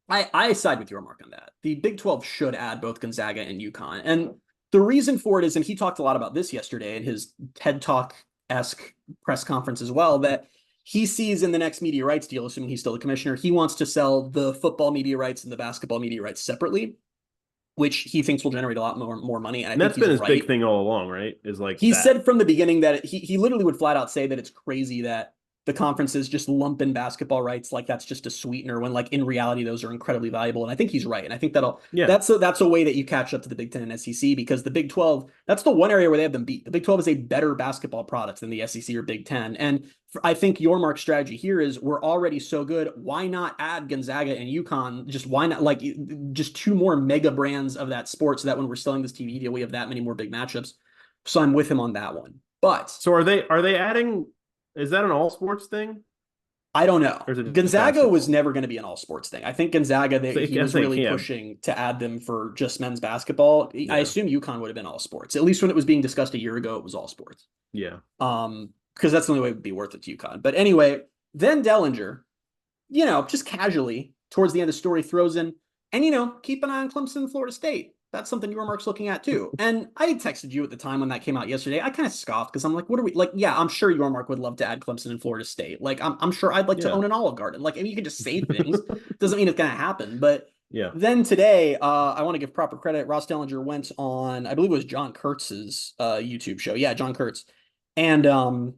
I side with Yormark on that. The Big 12 should add both Gonzaga and UConn, and the reason for it is, and he talked a lot about this yesterday in his TED Talk-esque press conference as well, that he sees in the next media rights deal, assuming he's still the commissioner, he wants to sell the football media rights and the basketball media rights separately, which he thinks will generate a lot more money. And that's been his big thing all along, right? Is like he said from the beginning that he literally would flat out say that it's crazy that the conferences just lump in basketball rights like that's just a sweetener, when like in reality those are incredibly valuable. And I think he's right. And I think that's a way that you catch up to the Big 10 and SEC, because the Big 12, that's the one area where they have them beat. The Big 12 is a better basketball product than the SEC or Big 10. And I think Yormark's strategy here is, we're already so good. Why not add Gonzaga and UConn? Just why not, like, just two more mega brands of that sport, so that when we're selling this TV deal, we have that many more big matchups. So I'm with him on that one. But so are they adding? Is that an all sports thing? I don't know. Gonzaga was never going to be an all sports thing. I think Gonzaga, he was really pushing to add them for just men's basketball. Yeah. I assume UConn would have been all sports. At least when it was being discussed a year ago, it was all sports. Yeah. Because that's the only way it would be worth it to UConn. But anyway, then Dellinger, just casually towards the end of the story throws in, and keep an eye on Clemson and Florida State. That's something Yormark's looking at too. And I texted you at the time when that came out yesterday. I kind of scoffed because I'm like, what are we like? Yeah, I'm sure Yormark would love to add Clemson and Florida State. Like, I'm sure I'd like to own an Olive Garden. Like, I mean, you can just say things. Doesn't mean it's going to happen. But yeah. Then today, I want to give proper credit. Ross Dellinger went on, I believe it was John Kurtz's YouTube show. Yeah, John Kurtz. And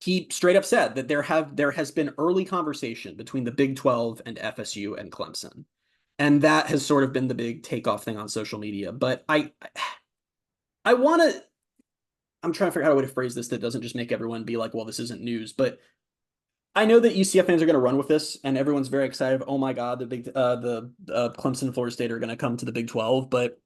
he straight up said that there has been early conversation between the Big 12 and FSU and Clemson. And that has sort of been the big takeoff thing on social media. But I'm trying to figure out a way to phrase this that doesn't just make everyone be like, well, this isn't news. But I know that UCF fans are going to run with this, and everyone's very excited. Oh my God, the Clemson and Florida State are going to come to the Big 12. But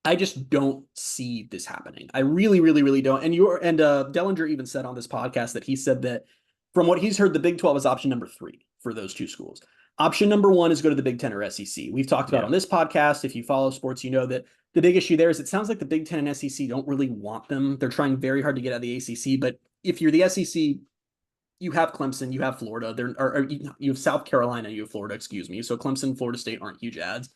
I just don't see this happening. I really, really, really don't. And Dellinger even said on this podcast that he said that from what he's heard, the Big 12 is option number 3 for those two schools. Option number 1 is go to the Big 10 or SEC. We've talked about on this podcast. If you follow sports, you know that the big issue there is it sounds like the Big 10 and SEC don't really want them. They're trying very hard to get out of the ACC. But if you're the SEC, you have Clemson, you have Florida, you have South Carolina, you have Florida, excuse me. So Clemson, Florida State aren't huge ads.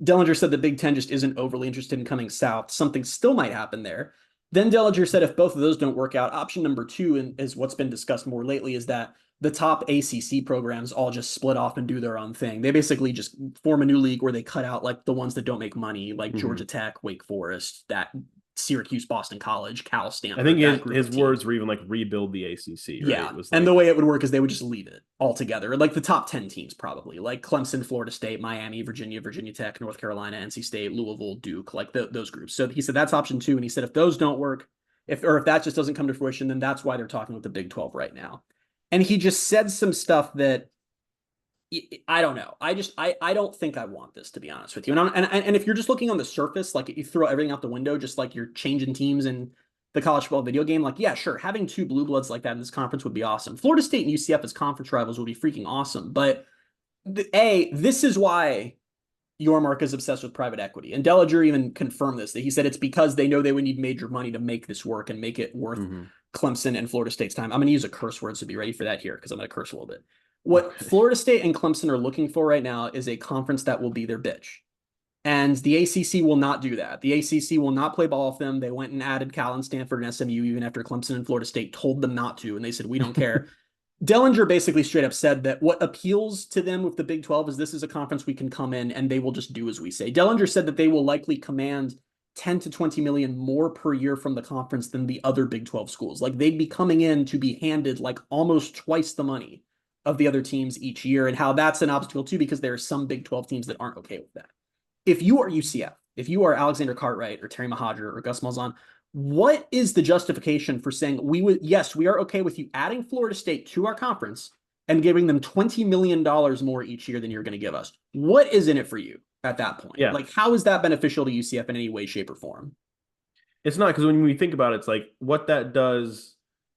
Dellinger said the Big 10 just isn't overly interested in coming south. Something still might happen there. Then Dellinger said if both of those don't work out, option number 2 is what's been discussed more lately, is that the top ACC programs all just split off and do their own thing. They basically just form a new league where they cut out like the ones that don't make money, like Georgia Tech, Wake Forest, that Syracuse, Boston College, Cal, Stanford. I think his words were even like rebuild the ACC. Right? Yeah, and the way it would work is they would just leave it altogether. Like the top 10 teams probably, like Clemson, Florida State, Miami, Virginia Tech, North Carolina, NC State, Louisville, Duke, like those groups. So he said that's option 2, and he said if those don't work, if that just doesn't come to fruition, then that's why they're talking with the Big 12 right now. And he just said some stuff that I don't know. I don't think I want this, to be honest with you. And if you're just looking on the surface, like you throw everything out the window, just like you're changing teams in the college football video game, like, yeah, sure, having two blue bloods like that in this conference would be awesome. Florida State and UCF as conference rivals would be freaking awesome. But this is why Yormark is obsessed with private equity. And Dellinger even confirmed this, that he said it's because they know they would need major money to make this work and make it worth Clemson and Florida State's time. I'm going to use a curse word, so be ready for that here, because I'm going to curse a little bit. What Florida State and Clemson are looking for right now is a conference that will be their bitch. And the ACC will not do that. The ACC will not play ball with them. They went and added Cal and Stanford and SMU even after Clemson and Florida State told them not to, and they said, we don't care. Dellinger basically straight up said that what appeals to them with the Big 12 is this is a conference we can come in and they will just do as we say. Dellinger said that they will likely command 10 to 20 million more per year from the conference than the other Big 12 schools. Like they'd be coming in to be handed like almost twice the money of the other teams each year, and how that's an obstacle too, because there are some Big 12 teams that aren't okay with that. If you are UCF, if you are Alexander Cartwright or Terry Mohajir or Gus Malzahn, what is the justification for saying we are okay with you adding Florida State to our conference and giving them $20 million more each year than you're going to give us? What is in it for you at that point? Yeah. Like, how is that beneficial to UCF in any way, shape, or form? It's not, because when we think about it, it's like what that does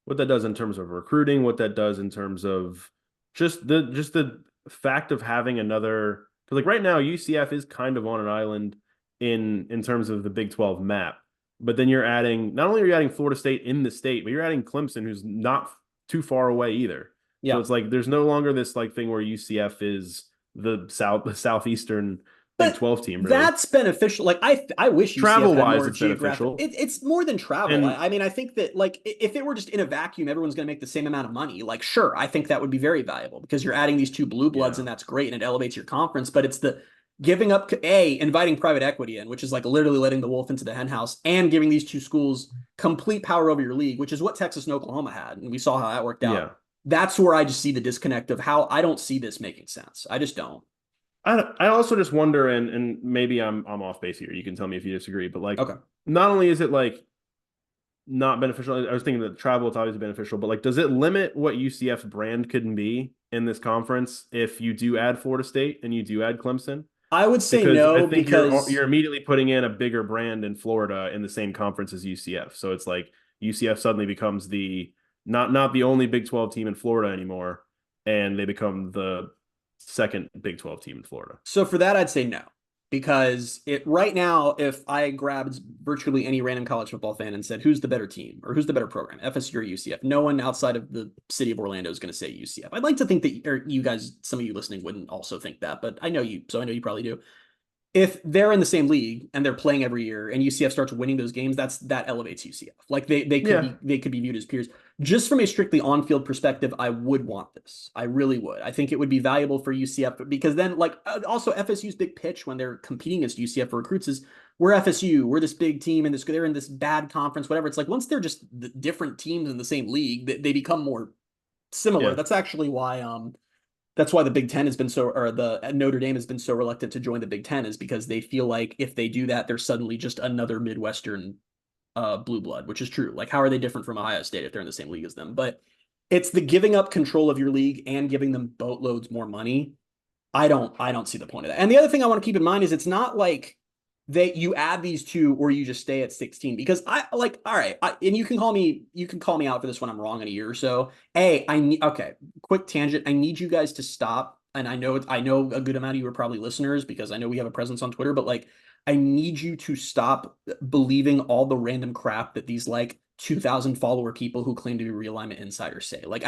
in terms of recruiting, what that does in terms of just the fact of having another, because like right now UCF is kind of on an island in terms of the Big 12 map. But then you're adding, not only are you adding Florida State in the state, but you're adding Clemson, who's not too far away either. Yeah. So it's like there's no longer this like thing where UCF is the southeastern Big 12 team. Really. That's beneficial. Like I wish travel UCF had wise, more it's beneficial. It's more than travel. And I mean, I think that like if it were just in a vacuum, everyone's going to make the same amount of money. Like, sure, I think that would be very valuable because you're adding these two blue bloods, and that's great, and it elevates your conference. But it's the giving up, inviting private equity in, which is like literally letting the wolf into the hen house, and giving these two schools complete power over your league, which is what Texas and Oklahoma had, and we saw how that worked out. Yeah. That's where I just see the disconnect of how I don't see this making sense. I just don't. I also just wonder, and maybe I'm off base here. You can tell me if you disagree, but like, not only is it like not beneficial, I was thinking that travel is obviously beneficial, but like, does it limit what UCF's brand can be in this conference if you do add Florida State and you do add Clemson? I would say no, because you're immediately putting in a bigger brand in Florida in the same conference as UCF. So it's like UCF suddenly becomes the not the only Big 12 team in Florida anymore, and they become the second Big 12 team in Florida. So for that, I'd say no, because right now, if I grabbed virtually any random college football fan and said, who's the better team or who's the better program, FSU or UCF, no one outside of the city of Orlando is going to say UCF. I'd like to think that, or you guys, some of you listening wouldn't also think that, but I know you, so I know you probably do. If they're in the same league and they're playing every year and UCF starts winning those games, that elevates UCF. Like they could be viewed as peers. Just from a strictly on-field perspective, I would want this. I really would. I think it would be valuable for UCF, because then like also FSU's big pitch when they're competing against UCF for recruits is we're FSU, we're this big team, and they're in this bad conference, whatever. It's like once they're just different teams in the same league, they become more similar. Yeah. That's actually why that's why the Big Ten has been the Notre Dame has been so reluctant to join the Big Ten, is because they feel like if they do that, they're suddenly just another Midwestern blue blood, which is true. Like, how are they different from Ohio State if they're in the same league as them? But it's the giving up control of your league and giving them boatloads more money. I don't see the point of that. And the other thing I want to keep in mind is it's not like you add these two or you just stay at 16, because all right. And you can call me out for this when I'm wrong in a year or so. Quick tangent. I need you guys to stop. And I know a good amount of you are probably listeners because I know we have a presence on Twitter, but like, I need you to stop believing all the random crap that these like 2,000 follower people who claim to be realignment insiders say. Like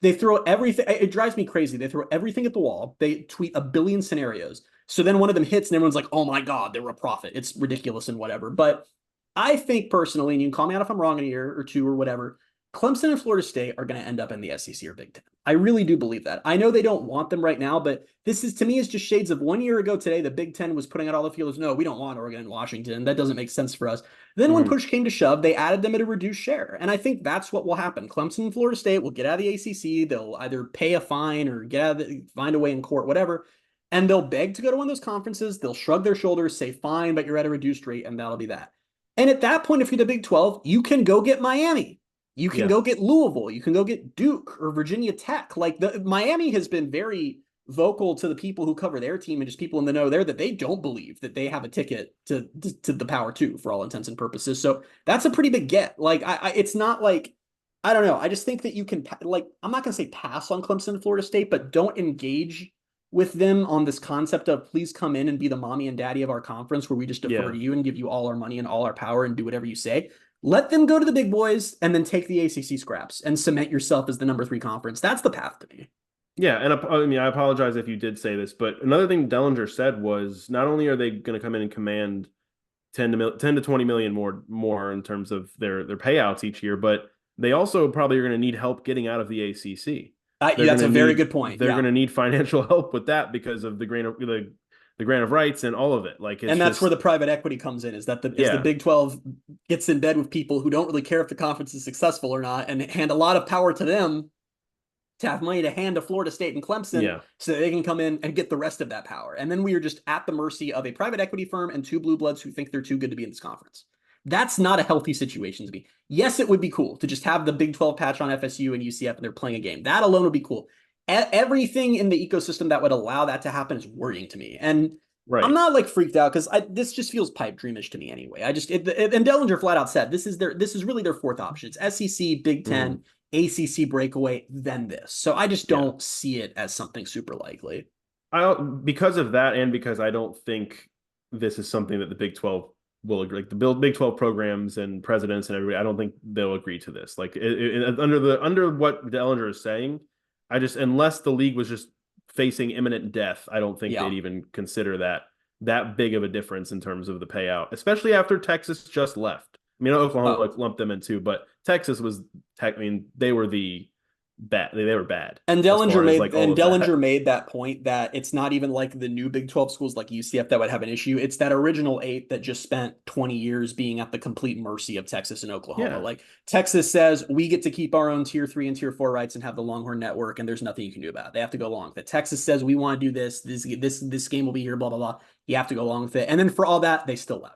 they throw everything. It drives me crazy. They throw everything at the wall. They tweet a billion scenarios. So then one of them hits and everyone's like, oh my God, they were a prophet. It's ridiculous and whatever. But I think personally, and you can call me out if I'm wrong in a year or two or whatever, Clemson and Florida State are going to end up in the SEC or Big Ten. I really do believe that. I know they don't want them right now, but this is, to me, is just shades of 1 year ago today. The Big Ten was putting out all the feelers. No, we don't want Oregon and Washington. That doesn't make sense for us. Then when push came to shove, they added them at a reduced share. And I think that's what will happen. Clemson and Florida State will get out of the ACC. They'll either pay a fine or find a way in court, whatever. And they'll beg to go to one of those conferences. They'll shrug their shoulders, say, fine, but you're at a reduced rate, and that'll be that. And at that point, if you're the Big 12, you can go get Miami. You can go get Louisville. You can go get Duke or Virginia Tech. Like the Miami has been very vocal to the people who cover their team and just people in the know there that they don't believe that they have a ticket to the Power Two for all intents and purposes. So that's a pretty big get. Like it's not like, I don't know. I just think that you can, like, I'm not going to say pass on Clemson and Florida State, but don't engage with them on this concept of please come in and be the mommy and daddy of our conference where we just defer to you and give you all our money and all our power and do whatever you say. Let them go to the big boys and then take the ACC scraps and cement yourself as the number 3 conference. That's the path to me. Yeah, and I mean, I apologize if you did say this, but another thing Dellinger said was not only are they going to come in and command 10 to 20 million more in terms of their payouts each year, but they also probably are going to need help getting out of the ACC. That's a very good point. They're going to need financial help with that because of the grant of rights and all of it. Like, and that's where the private equity comes in. Is that the Big 12 gets in bed with people who don't really care if the conference is successful or not, and hand a lot of power to them to have money to hand to Florida State and Clemson, so that they can come in and get the rest of that power. And then we are just at the mercy of a private equity firm and 2 blue bloods who think they're too good to be in this conference. That's not a healthy situation to be. Yes, it would be cool to just have the Big 12 patch on FSU and UCF and they're playing a game. That alone would be cool. Everything in the ecosystem that would allow that to happen is worrying to me. And I'm not like freaked out because this just feels pipe dreamish to me anyway. And Dellinger flat out said this is really their 4th option. It's SEC, Big 10, ACC breakaway, then this. So I just don't see it as something super likely. Because of that, and because I don't think this is something that the Big 12 will agree. Like the Big 12 programs and presidents and everybody, I don't think they'll agree to this. Like under what Dellinger is saying, unless the league was just facing imminent death, I don't think they'd even consider that big of a difference in terms of the payout, especially after Texas just left. I mean, Oklahoma lumped them in too, but Texas was they were bad. They were bad. And Dellinger made that point that it's not even like the new Big 12 schools like UCF that would have an issue. It's that original 8 that just spent 20 years being at the complete mercy of Texas and Oklahoma. Yeah. Like Texas says we get to keep our own tier 3 and tier 4 rights and have the Longhorn Network, and there's nothing you can do about it. They have to go along with it. Texas says we want to do this. This game will be here. Blah blah blah. You have to go along with it. And then for all that, they still left.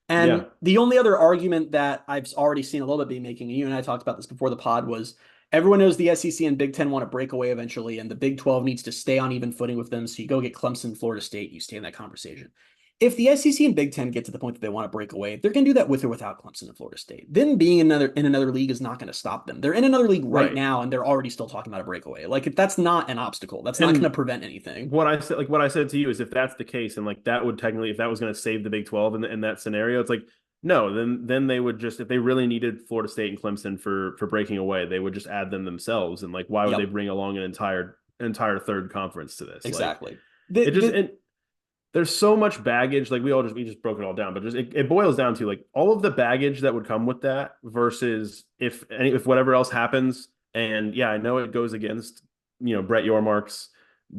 And the only other argument that I've already seen a little bit being making, and you and I talked about this before the pod, was everyone knows the SEC and Big 10 want to break away eventually, and the Big 12 needs to stay on even footing with them. So you go get Clemson, Florida State, you stay in that conversation. If the SEC and Big 10 get to the point that they want to break away, they're going to do that with or without Clemson and Florida State. Them being in another league is not going to stop them. They're in another league right now, and they're already still talking about a breakaway. Like, if that's not an obstacle, that's not going to prevent anything. What I said to you is, if that's the case, and like that would technically, if that was going to save the Big 12 in that scenario, it's like, no, then they would just, if they really needed Florida State and Clemson for breaking away, they would just add them themselves. And like, why would they bring along an entire 3rd conference to this? Exactly. Like, there's so much baggage. Like we just broke it all down, but it boils down to like all of the baggage that would come with that versus if whatever else happens. And I know it goes against, Brett Yormark's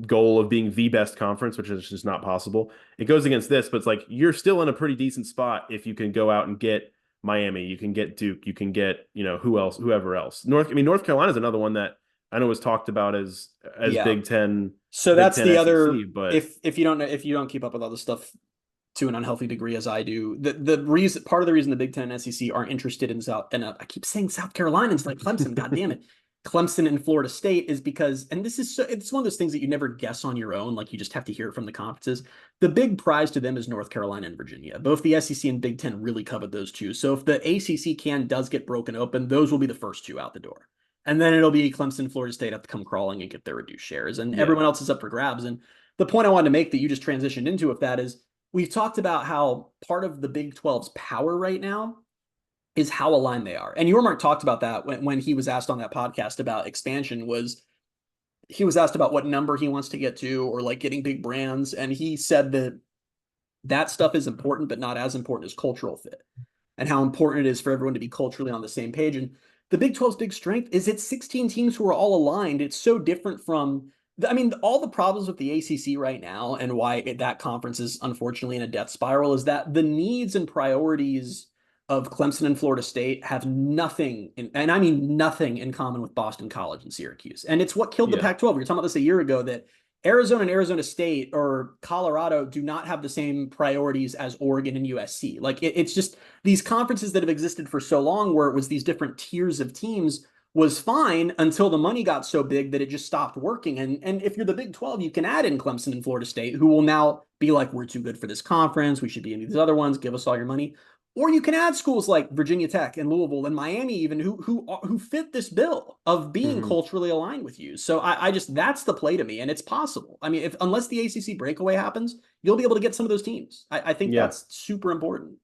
goal of being the best conference, which is just not possible. It goes against this, but it's like you're still in a pretty decent spot if you can go out and get Miami, you can get Duke, you can get whoever else. North Carolina is another one that I know was talked about as Big 10. So that's the other. SEC, but if you don't keep up with all this stuff to an unhealthy degree as I do, part of the reason the Big 10 and SEC aren't interested in I keep saying South Carolina, it's like Clemson, God damn it. Clemson and Florida State is because, and it's one of those things that you never guess on your own. Like you just have to hear it from the conferences. The big prize to them is North Carolina and Virginia. Both the SEC and Big 10 really covered those two. So if the ACC does get broken open, those will be the first 2 out the door. And then it'll be Clemson, Florida State have to come crawling and get their reduced shares. And everyone else is up for grabs. And the point I wanted to make that you just transitioned into with that is we've talked about how part of the Big 12's power right now is how aligned they are. And Yormark talked about that when he was asked on that podcast about expansion. He was asked about what number he wants to get to, or like getting big brands. And he said that stuff is important, but not as important as cultural fit, and how important it is for everyone to be culturally on the same page. And the Big 12's big strength is it's 16 teams who are all aligned. It's so different from, all the problems with the ACC right now and why that conference is unfortunately in a death spiral is that the needs and priorities of Clemson and Florida State have nothing, and I mean nothing in common with Boston College and Syracuse. And it's what killed the Pac-12. We were talking about this a year ago, that Arizona and Arizona State or Colorado do not have the same priorities as Oregon and USC. Like it's just these conferences that have existed for so long where it was these different tiers of teams was fine until the money got so big that it just stopped working. And if you're the Big 12, you can add in Clemson and Florida State, who will now be like, we're too good for this conference. We should be in these other ones. Give us all your money. Or you can add schools like Virginia Tech and Louisville and Miami, even who fit this bill of being culturally aligned with you. So I just that's the play to me, and it's possible. I mean, unless the ACC breakaway happens, you'll be able to get some of those teams. I think that's super important.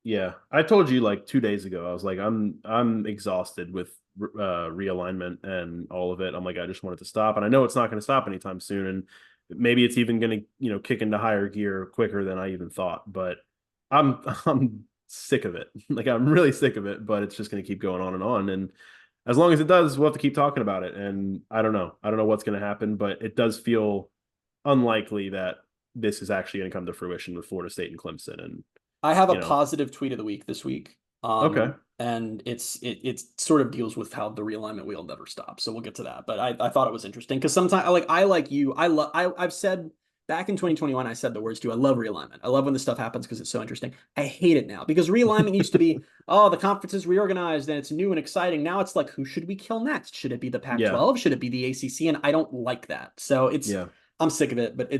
Yeah, I told you like 2 days ago. I was like, I'm exhausted with realignment and all of it. I'm like, I just want it to stop, and I know it's not going to stop anytime soon, and maybe it's even going to kick into higher gear quicker than I even thought. But I'm sick of it. Like I'm really sick of it, but it's just going to keep going on. And as long as it does, we'll have to keep talking about it. And I don't know what's going to happen, but it does feel unlikely that this is actually going to come to fruition with Florida State and Clemson. And I have a positive tweet of the week this week. Okay. And it sort of deals with how the realignment wheel never stops. So we'll get to that. But I thought it was interesting because sometimes I like you. I've said back in 2021, I said the words too. I love realignment. I love when this stuff happens because it's so interesting. I hate it now because realignment used to be, oh, the conference is reorganized and it's new and exciting. Now it's like, who should we kill next? Should it be the Pac-12? Should it be the ACC? And I don't like that. So I'm sick of it. But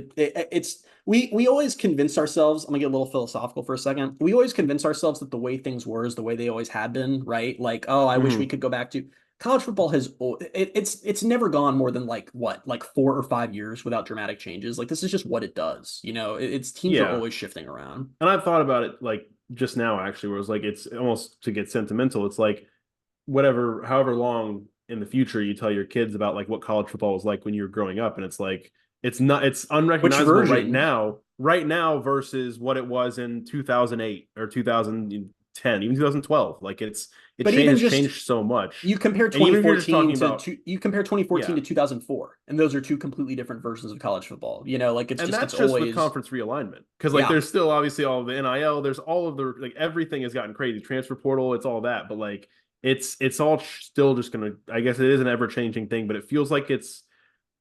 we always convince ourselves. I'm gonna get a little philosophical for a second. We always convince ourselves that the way things were is the way they always had been, right? Like, oh, I wish we could go back to. College football it's never gone more than like 4 or 5 years without dramatic changes. Like this is just what it does. Its teams are always shifting around. And I've thought about it like just now actually, where it was like it's almost to get sentimental. It's like however long in the future you tell your kids about like what college football was like when you were growing up, and it's like it's unrecognizable right now versus what it was in 2008 or 2010, even 2012. Like it's changed so much. You compare 2014 to 2004, and those are two completely different versions of college football. That's just with conference realignment, because there's still obviously all of the NIL, there's all of the everything has gotten crazy, transfer portal, it's all that, but it's all still just gonna. I guess it is an ever changing thing, but it feels like it's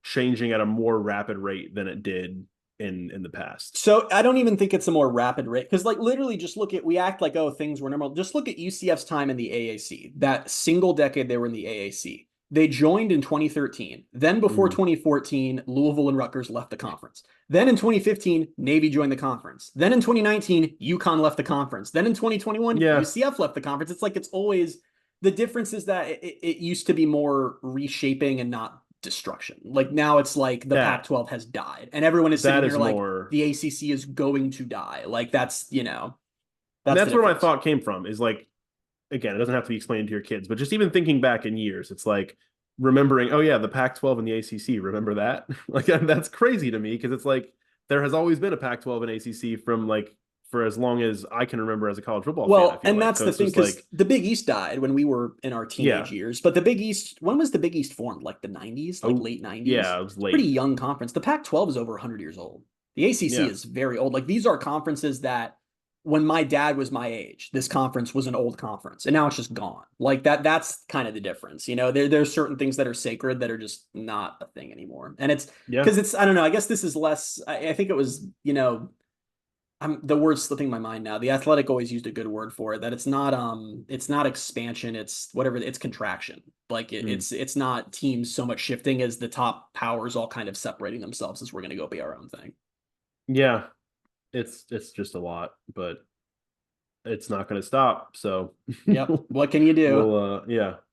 changing at a more rapid rate than it did in the past. So I don't even think it's a more rapid rate, because literally just we act like, oh, things were normal. Just look at UCF's time in the AAC. That single decade they were in the AAC. They joined in 2013. Then before 2014, Louisville and Rutgers left the conference. Then in 2015, Navy joined the conference. Then in 2019, UConn left the conference. Then in 2021, UCF left the conference. It's like it's always the difference is that it used to be more reshaping and not destruction. Like now it's like the Pac-12 has died and everyone is sitting here like the ACC is going to die. Like that's where my thought came from, is like, again, it doesn't have to be explained to your kids, but just even thinking back in years, it's like remembering, oh yeah, the Pac-12 and the ACC, remember that? Like that's crazy to me, because it's like there has always been a Pac-12 and ACC from like for as long as I can remember as a college football fan. Well, and that's the thing, because the Big East died when we were in our teenage years. But the Big East, when was the Big East formed? Like the 90s? Like late 90s? Yeah, it was late. Pretty young conference. The Pac-12 is over 100 years old. The ACC is very old. Like these are conferences that when my dad was my age, this conference was an old conference. And now it's just gone. Like that's kind of the difference. There's certain things that are sacred that are just not a thing anymore. And it's because I don't know, I guess this is less, I think it was, the word's slipping my mind now. The Athletic always used a good word for it, that it's not expansion, it's whatever, it's contraction. Like it's not teams so much shifting as the top powers all kind of separating themselves as we're going to go be our own thing. Yeah, it's just a lot, but it's not going to stop. So yep. What can you do?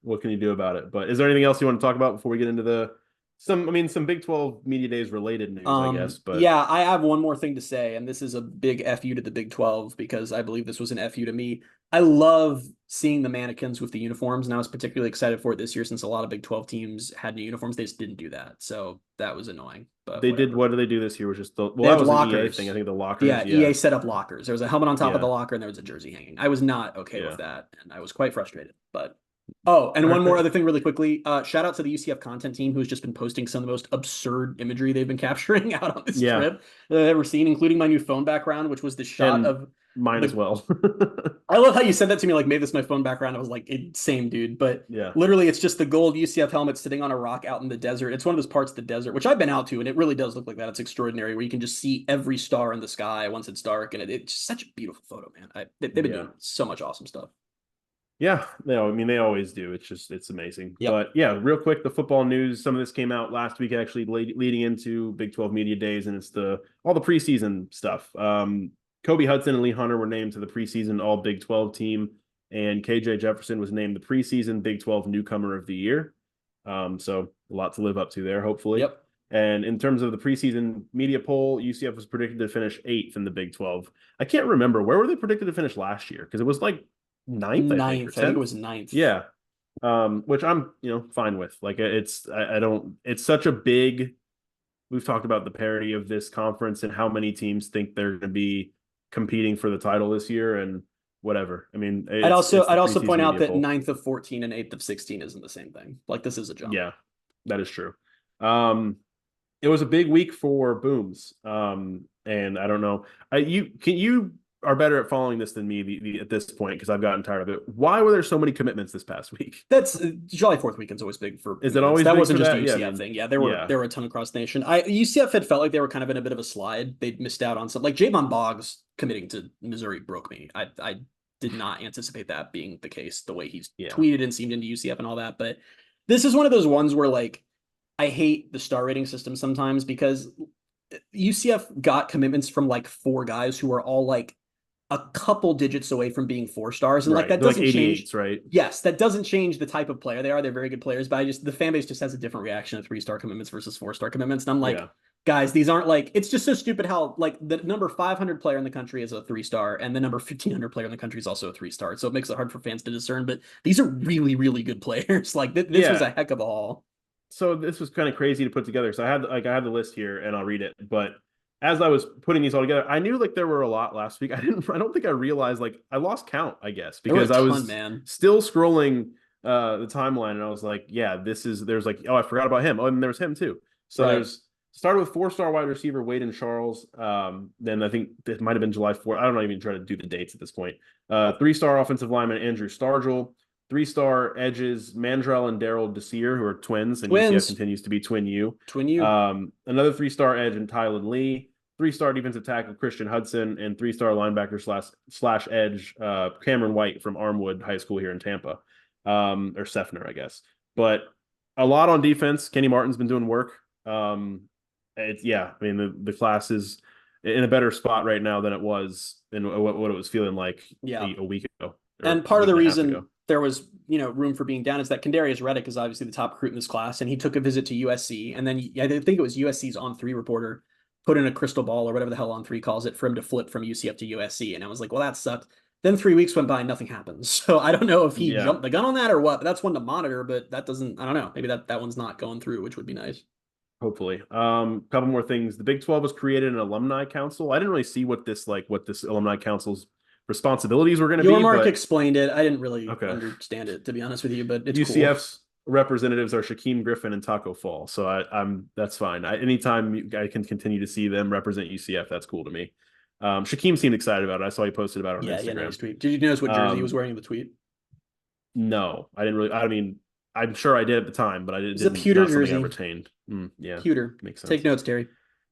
What can you do about it? But is there anything else you want to talk about before we get into some Big 12 Media Days related news, I guess. But yeah, I have one more thing to say, and this is a big FU to the Big 12, because I believe this was an FU to me. I love seeing the mannequins with the uniforms, and I was particularly excited for it this year since a lot of Big 12 teams had new uniforms. They just didn't do that, so that was annoying. But they did. What did they do this year? Was just that was an EA thing. I think the lockers. Yeah, EA set up lockers. There was a helmet on top of the locker, and there was a jersey hanging. I was not okay with that, and I was quite frustrated. But and one more other thing really quickly. Shout out to the UCF content team, who's just been posting some of the most absurd imagery they've been capturing out on this trip that I've ever seen, including my new phone background, which was the shot of Mine as well. I love how you said that to me, like made this my phone background. I was like, same dude. But Yeah. literally, it's just the gold UCF helmet sitting on a rock out in the desert. It's one of those parts of the desert, which I've been out to, and it really does look like that. It's extraordinary, where you can just see every star in the sky once it's dark, and it's just such a beautiful photo, man. They've been doing so much awesome stuff. Yeah, no, I mean they always do. It's amazing. Yep. But yeah, real quick, the football news. Some of this came out last week, actually, leading into Big 12 Media Days, and it's all the preseason stuff. Kobe Hudson and Lee Hunter were named to the preseason All Big 12 team, and KJ Jefferson was named the preseason Big 12 Newcomer of the Year. So a lot to live up to there, hopefully. Yep. And in terms of the preseason media poll, UCF was predicted to finish 8th in the Big 12. I can't remember, where were they predicted to finish last year? Because it was like ninth. I think it was 9th. Yeah. Which I'm, fine with. Like it's such a big, we've talked about the parity of this conference and how many teams think they're going to be competing for the title this year and whatever. I mean, I'd also point out that 9th of 14 and 8th of 16 isn't the same thing. Like this is a jump. Yeah, that is true. It was a big week for Booms. And I don't know. You are better at following this than me at this point because I've gotten tired of it. Why were there so many commitments this past week? That's July 4th weekend's always big for. Is it always that big wasn't for just that? a UCF thing. Yeah, there were a ton across the nation. UCF had felt like they were kind of in a bit of a slide. They'd missed out on something. Like Javon Boggs committing to Missouri broke me. I did not anticipate that being the case. The way he's tweeted and seemed into UCF and all that, but this is one of those ones where like I hate the star rating system sometimes because UCF got commitments from like 4 guys who are all like a couple digits away from being 4 stars. And like that doesn't change, right? Yes, that doesn't change the type of player they are. They're very good players, but the fan base just has a different reaction to 3-star commitments versus 4-star commitments. And I'm like, guys, these aren't like, it's just so stupid how like the number 500 player in the country is a 3-star and the number 1500 player in the country is also a 3-star. So it makes it hard for fans to discern, but these are really, really good players. Like this was a heck of a haul. So this was kind of crazy to put together. So I had the list here and I'll read it, but as I was putting these all together, I knew like there were a lot last week. I don't think I realized, like I lost count, I guess, because I was still scrolling the timeline and I was like, there's like, oh, I forgot about him. Oh, and there was him too. So there's started with 4-star wide receiver Wade and Charles. Then I think it might have been July 4th. I don't even try to do the dates at this point. 3-star offensive lineman Andrew Stargell. 3-star edges Mandrell and Daryl Desir, who are twins, and UCF continues to be Twin U. Another 3-star edge in Tylen Lee. 3-star defensive tackle Christian Hudson, and 3-star linebacker slash edge Cameron White from Armwood High School here in Tampa, or Sefner, I guess. But a lot on defense. Kenny Martin's been doing work. I mean the class is in a better spot right now than it was in what it was feeling like a week ago. And part of the reason there was room for being down is that Kendarius Reddick is obviously the top recruit in this class, and he took a visit to USC, and then I think it was USC's On3 reporter put in a crystal ball or whatever the hell On3 calls it for him to flip from UCF to USC, and I was like, well, that sucked. Then 3 weeks went by and nothing happens. So I don't know if he jumped the gun on that or what, but that's one to monitor. But that doesn't, I don't know. Maybe that one's not going through, which would be nice. Hopefully. Couple more things. The Big 12 has created an alumni council. I didn't really see what this alumni council's responsibilities were going to be. Mark explained it. I didn't really understand it, to be honest with you, but it's UCF's representatives are Shaquem Griffin and Taco Fall. So I'm that's fine. Anytime I can continue to see them represent UCF, that's cool to me. Shaquem seemed excited about it. I saw he posted about it on Instagram. Nice tweet. Did you notice what jersey he was wearing in the tweet? No, I didn't really. I mean, I'm sure I did at the time, but I didn't. It's a pewter jersey. I retained. Pewter. Makes sense. Take notes, Terry.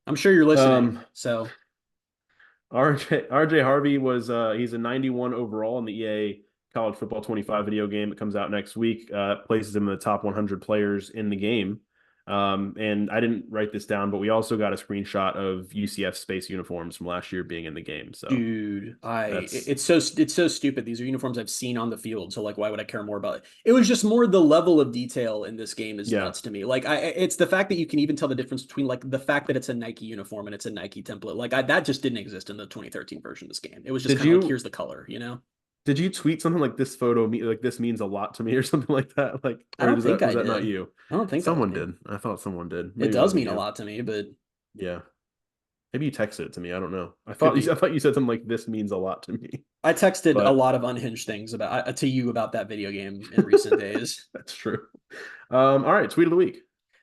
I'm sure you're listening. So RJ Harvey was he's a 91 overall in the EA College Football 25 video game that comes out next week. Places him in the top 100 players in the game. And I didn't write this down, but we also got a screenshot of UCF space uniforms from last year being in the game. So, dude, it's so stupid. These are uniforms I've seen on the field. So, like, why would I care more about it? It was just more the level of detail in this game is nuts to me. Like, it's the fact that you can even tell the difference between like the fact that it's a Nike uniform and it's a Nike template. Like, that just didn't exist in the 2013 version of this game. It was just kind of like, here's the color, Did you tweet something like this photo, like this means a lot to me or something like that? Like, I don't think was that not you? I don't think someone did. I thought someone did. Maybe it does mean a lot to me, but yeah, maybe you texted it to me. I don't know. I thought you said something like this means a lot to me. I texted a lot of unhinged things to you about that video game in recent days. That's true. All right, tweet of the week.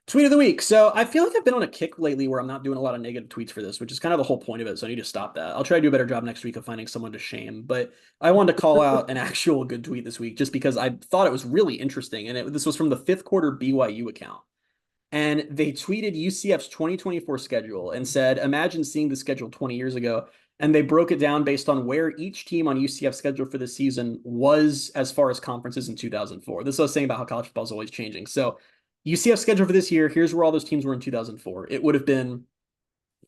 Tweet of the week. So I feel like I've been on a kick lately where I'm not doing a lot of negative tweets for this, which is kind of the whole point of it. So I need to stop that. I'll try to do a better job next week of finding someone to shame. But I wanted to call out an actual good tweet this week just because I thought it was really interesting. And this was from the fifth quarter BYU account. And they tweeted UCF's 2024 schedule and said, imagine seeing the schedule 20 years ago. And they broke it down based on where each team on UCF's schedule for the season was as far as conferences in 2004. This was saying about how college football is always changing. So UCF schedule for this year, here's where all those teams were in 2004. It would have been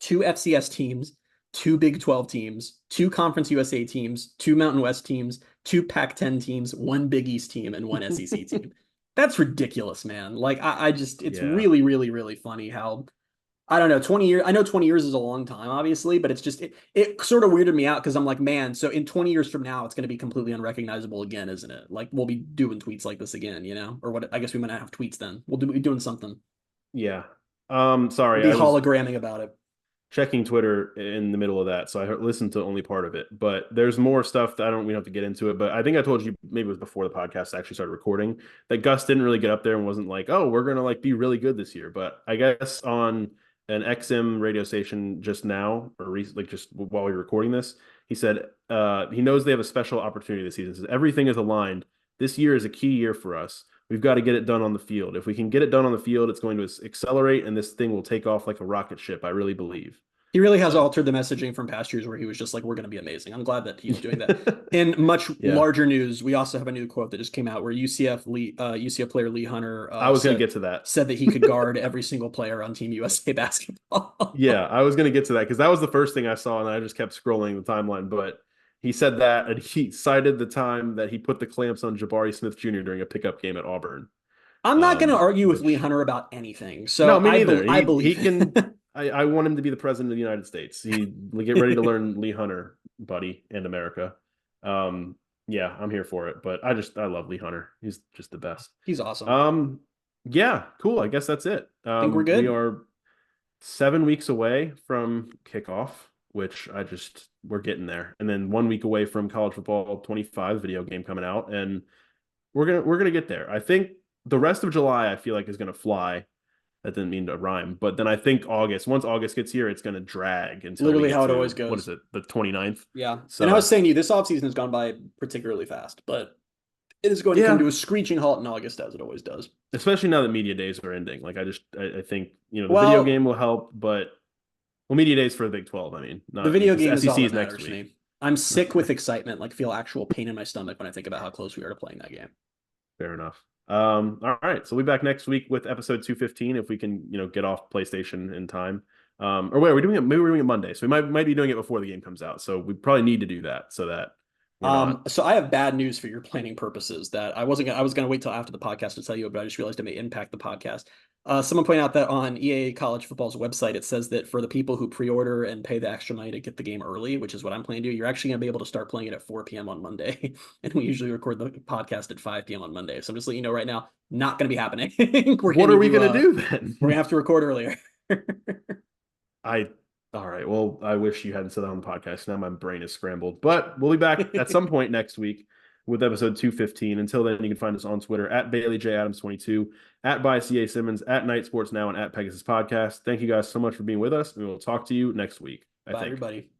2 FCS teams, 2 Big 12 teams, 2 Conference USA teams, 2 Mountain West teams, 2 Pac-10 teams, 1 Big East team, and 1 SEC team. That's ridiculous, man. Like it's really, really, really funny how, I don't know, 20 years. I know 20 years is a long time, obviously, but it's just, it sort of weirded me out because I'm like, man, so in 20 years from now, it's going to be completely unrecognizable again, isn't it? Like we'll be doing tweets like this again, or what? I guess we might not have tweets then. We'll be doing something. Yeah. Sorry. We'll be hologramming about it. Checking Twitter in the middle of that, so I listened to only part of it. But there's more stuff that we don't have to get into it. But I think I told you, maybe it was before the podcast actually started recording, that Gus didn't really get up there and wasn't like, oh, we're gonna like be really good this year. But I guess on an XM radio station just now, or just while we were recording this, he said he knows they have a special opportunity this season. He says everything is aligned. This year is a key year for us. We've got to get it done on the field. If we can get it done on the field, it's going to accelerate, and this thing will take off like a rocket ship. I really believe. He really has altered the messaging from past years where he was just like, we're going to be amazing. I'm glad that he's doing that. In much larger news, we also have a new quote that just came out where UCF player Lee Hunter I was going to get to that. Said that he could guard every single player on Team USA basketball. Yeah, I was going to get to that because that was the first thing I saw, and I just kept scrolling the timeline. But he said that, and he cited the time that he put the clamps on Jabari Smith Jr. during a pickup game at Auburn. I'm not going to argue with Lee Hunter about anything. So no, me neither. I believe he can. I want him to be the president of the United States. Get ready to learn Lee Hunter, buddy, and America. Yeah, I'm here for it. But I love Lee Hunter. He's just the best. He's awesome. Yeah, cool. I guess that's it. I think we're good. We are 7 weeks away from kickoff, which we're getting there. And then 1 week away from college football 25 video game coming out. And we're gonna get there. I think the rest of July, I feel like, is gonna fly. That didn't mean to rhyme, but then I think once August gets here, it's going to drag until literally how it always goes. What is it? The 29th? Yeah. So, and I was saying to you, this offseason has gone by particularly fast, but it is going to come to a screeching halt in August, as it always does. Especially now that media days are ending. Like I think, the video game will help, but media days for the Big 12. I mean, the video game is all that matters to me. I'm sick with excitement, like feel actual pain in my stomach when I think about how close we are to playing that game. Fair enough. All right, so we'll be back next week with episode 215 if we can, get off PlayStation in time. Or wait, are we doing it? Maybe we're doing it Monday, so we might be doing it before the game comes out. So we probably need to do that so that. So I have bad news for your planning purposes. That I was gonna wait till after the podcast to tell you, but I just realized it may impact the podcast. Someone pointed out that on EA College Football's website, it says that for the people who pre-order and pay the extra money to get the game early, which is what I'm planning to do, you're actually going to be able to start playing it at 4 p.m. on Monday. And we usually record the podcast at 5 p.m. on Monday. So I'm just letting you know right now, not going to be happening. What are we going to do then? We're going to have to record earlier. All right. Well, I wish you hadn't said that on the podcast. Now my brain is scrambled. But we'll be back at some point next week with episode 215. Until then, you can find us on Twitter at BaileyJAdams22, at @ByCA Simmons, at Night Sports Now, and at Pegasus Podcast. Thank you guys so much for being with us. We will talk to you next week. Bye, everybody.